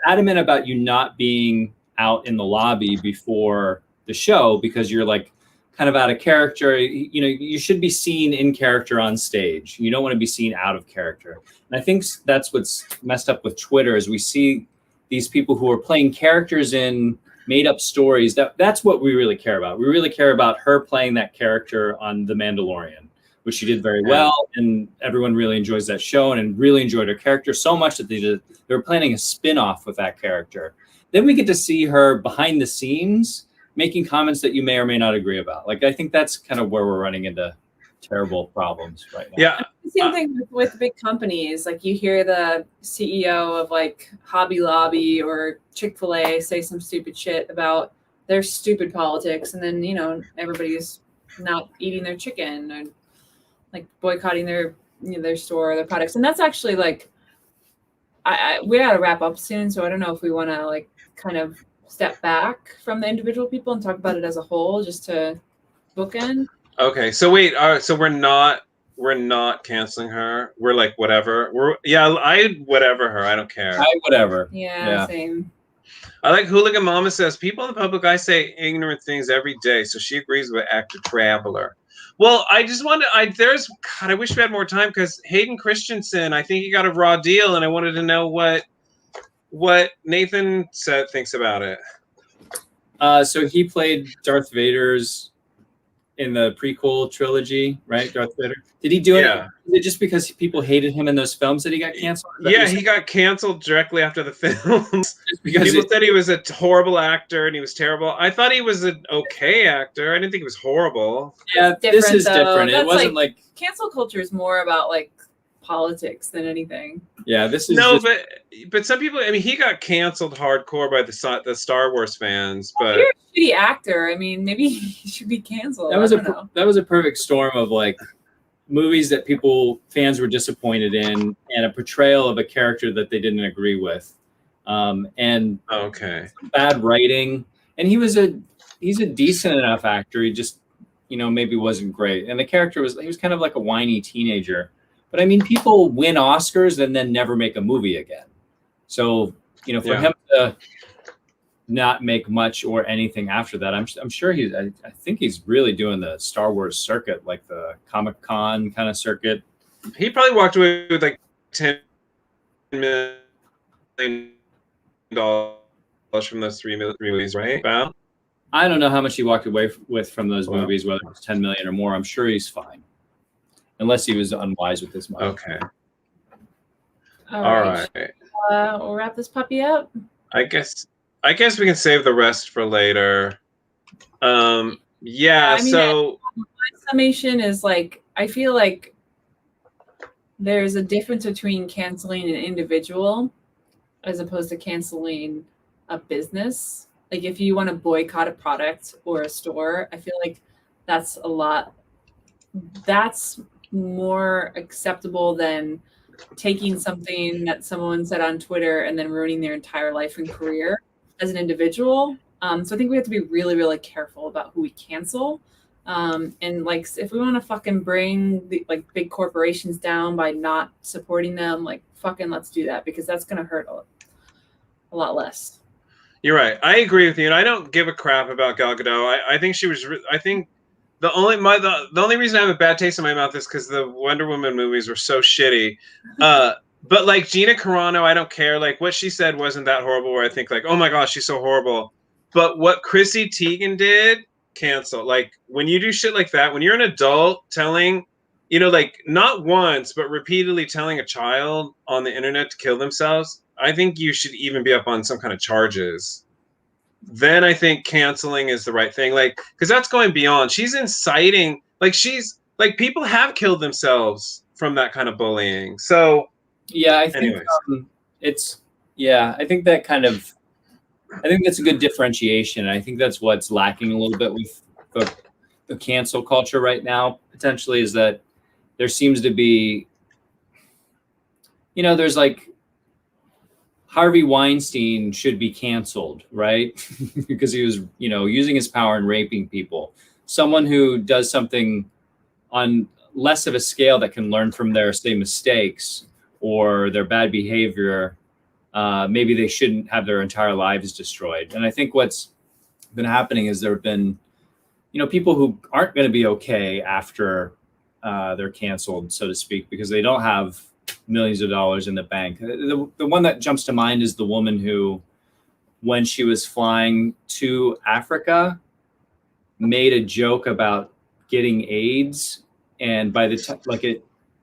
adamant about you not being out in the lobby before the show because you're like kind of out of character. You should be seen in character on stage. You don't want to be seen out of character. And I think that's what's messed up with Twitter is we see these people who are playing characters in made up stories. That's what we really care about. We really care about her playing that character on The Mandalorian, which she did very well. And everyone really enjoys that show and really enjoyed her character so much that they were planning a spin-off with that character. Then we get to see her behind the scenes making comments that you may or may not agree about. Like, I think that's kind of where we're running into terrible problems right now. Yeah. same thing with big companies. Like you hear the CEO of like Hobby Lobby or Chick-fil-A say some stupid shit about their stupid politics, and then everybody's not eating their chicken or like boycotting their their store or their products. And that's actually like we gotta wrap up soon, so I don't know if we want to like kind of step back from the individual people and talk about it as a whole, just to bookend. Okay, so wait, so we're not canceling her. We're like whatever. I whatever her. I don't care. Whatever. Yeah, same. I like Hooligan Mama says people in the public eye say ignorant things every day, so she agrees with actor Traveler. Well, I just wanted I wish we had more time because Hayden Christiansen, I think he got a raw deal, and I wanted to know what Nathan thinks about it. So he played Darth Vader's in the prequel trilogy, right? Darth Vader. Did he do it? Yeah. Is it just because people hated him in those films that he got canceled? Yeah, he got canceled directly after the films. Because people said he was a horrible actor and he was terrible. I thought he was an okay actor. I didn't think he was horrible. Yeah, this is different. It wasn't like cancel culture is more about like politics than anything. Yeah, this is but some people. I mean, he got canceled hardcore by the Star Wars fans. But you're a shitty actor. I mean, maybe he should be canceled. That was a perfect storm of like movies that fans were disappointed in, and a portrayal of a character that they didn't agree with, and bad writing. And he's a decent enough actor. He just maybe wasn't great. And the character he was kind of like a whiny teenager. But I mean, people win Oscars and then never make a movie again. So, for him to not make much or anything after that, I'm sure I think he's really doing the Star Wars circuit, like the Comic-Con kind of circuit. He probably walked away with like $10 million from those three movies, right? Wow. I don't know how much he walked away with from those movies, whether it's 10 million or more. I'm sure he's fine. Unless he was unwise with his money. Okay. All right. We'll wrap this puppy up. I guess we can save the rest for later. My summation is like, I feel like there's a difference between canceling an individual as opposed to canceling a business. Like if you want to boycott a product or a store, I feel like that's more acceptable than taking something that someone said on Twitter and then ruining their entire life and career as an individual. So I think we have to be really, really careful about who we cancel. And like, if we want to fucking bring the big corporations down by not supporting them, like fucking let's do that, because that's going to hurt a lot less. You're right. I agree with you. And I don't give a crap about Gal Gadot. I think she was, I think, the only reason I have a bad taste in my mouth is because the Wonder Woman movies were so shitty. But like Gina Carano, I don't care. Like what she said wasn't that horrible where I think like, oh my gosh, she's so horrible. But what Chrissy Teigen did, cancel. Like when you do shit like that, when you're an adult telling, like not once, but repeatedly telling a child on the internet to kill themselves, I think you should even be up on some kind of charges. Then I think canceling is the right thing. Like, because that's going beyond. She's inciting, people have killed themselves from that kind of bullying. So, yeah, I think I think that's a good differentiation. I think that's what's lacking a little bit with the cancel culture right now, potentially, is that there seems to be, there's like, Harvey Weinstein should be canceled, right? Because he was, using his power and raping people. Someone who does something on less of a scale that can learn from their, say, mistakes or their bad behavior, maybe they shouldn't have their entire lives destroyed. And I think what's been happening is there have been, people who aren't going to be okay after they're canceled, so to speak, because they don't have millions of dollars in the bank. The one that jumps to mind is the woman who, when she was flying to Africa, made a joke about getting AIDS, and by the time,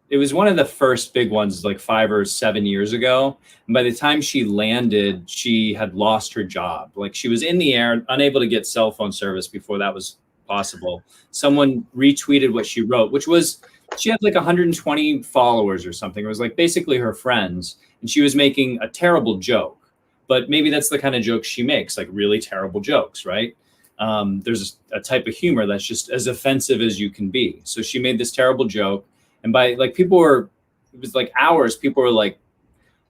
it was one of the first big ones, like 5 or 7 years ago. And by the time she landed, she had lost her job. Like she was in the air, unable to get cell phone service before that was possible. Someone retweeted what she wrote, which was she had like 120 followers or something. It was like basically her friends, and she was making a terrible joke. But maybe that's the kind of jokes she makes, like really terrible jokes, right? There's a type of humor that's just as offensive as you can be. So she made this terrible joke, and by like it was like hours. People were like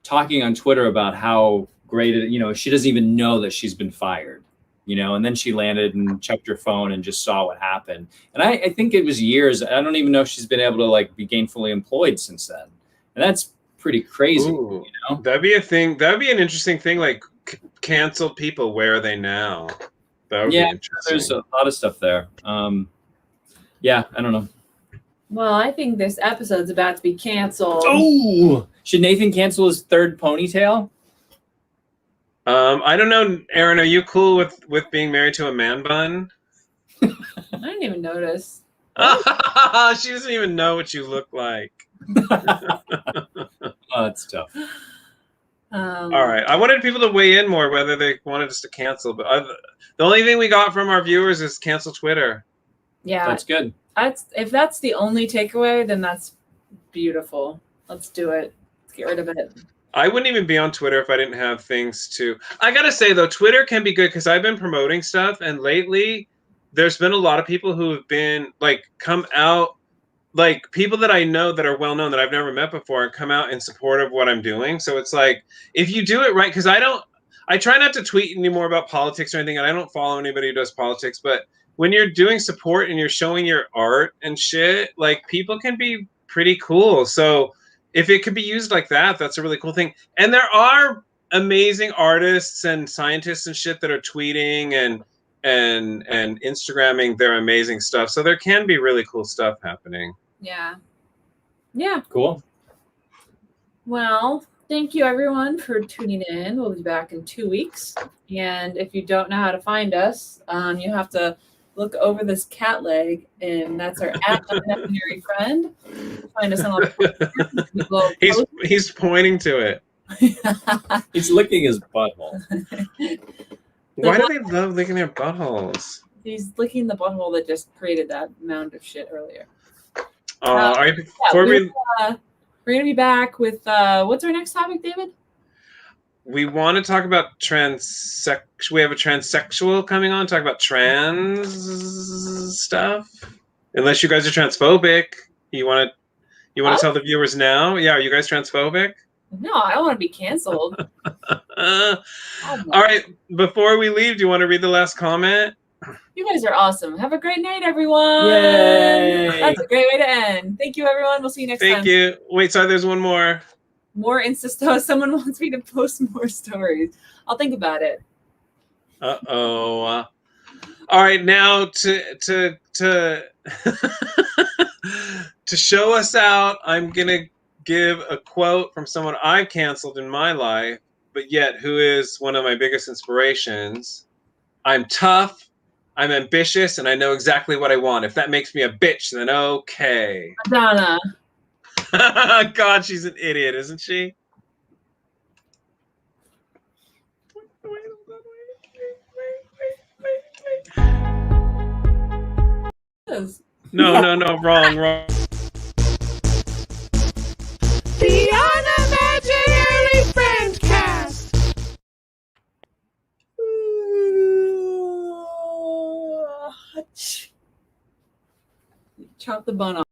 talking on Twitter about how great she doesn't even know that she's been fired. And then she landed and checked her phone and just saw what happened. And I think it was years. I don't even know if she's been able to like be gainfully employed since then. And that's pretty crazy. Ooh, that'd be a thing. That'd be an interesting thing. Like canceled people. Where are they now? That would be interesting. There's a lot of stuff there. Yeah, I don't know. Well, I think this episode's about to be canceled. Oh, should Nathan cancel his third ponytail? I don't know, Erin. Are you cool with being married to a man bun? I didn't even notice. She doesn't even know what you look like. Oh, that's tough. All right. I wanted people to weigh in more whether they wanted us to cancel, but the only thing we got from our viewers is cancel Twitter. Yeah, that's good. If that's the only takeaway, then that's beautiful. Let's do it. Let's get rid of it. I wouldn't even be on Twitter if I didn't have things to. I gotta say though, Twitter can be good because I've been promoting stuff, and lately there's been a lot of people who have been like come out, like people that I know that are well known that I've never met before, and come out in support of what I'm doing. So it's like if you do it right, because I try not to tweet anymore about politics or anything, and I don't follow anybody who does politics, but when you're doing support and you're showing your art and shit, like people can be pretty cool. So if it could be used like that, that's a really cool thing. And there are amazing artists and scientists and shit that are tweeting and Instagramming their amazing stuff. So there can be really cool stuff happening. Yeah. Yeah. Cool. Well, thank you everyone for tuning in. We'll be back in 2 weeks. And if you don't know how to find us, you have to look over this cat leg, and that's our @imaginary friend. Find us on all the He's pointing to it. He's licking his butthole. Why do they love licking their buttholes? He's licking the butthole that just created that mound of shit earlier. All right, we're gonna be back with what's our next topic, David? We want to talk about we have a transsexual coming on, talk about trans stuff. Unless you guys are transphobic. You want to tell the viewers now? Yeah, are you guys transphobic? No, I don't want to be canceled. All right, before we leave, do you want to read the last comment? You guys are awesome. Have a great night, everyone. Yay! That's a great way to end. Thank you, everyone. We'll see you next time. Thank you. Wait, sorry, there's one more. More Insta stories. Someone wants me to post more stories. I'll think about it. Uh-oh. All right, now to to show us out, I'm gonna give a quote from someone I've canceled in my life, but yet who is one of my biggest inspirations. I'm tough, I'm ambitious, and I know exactly what I want. If that makes me a bitch, then okay. Madonna. God, she's an idiot, isn't she? No, wrong. The Unimaginary Friend Cast. Chop the bone off.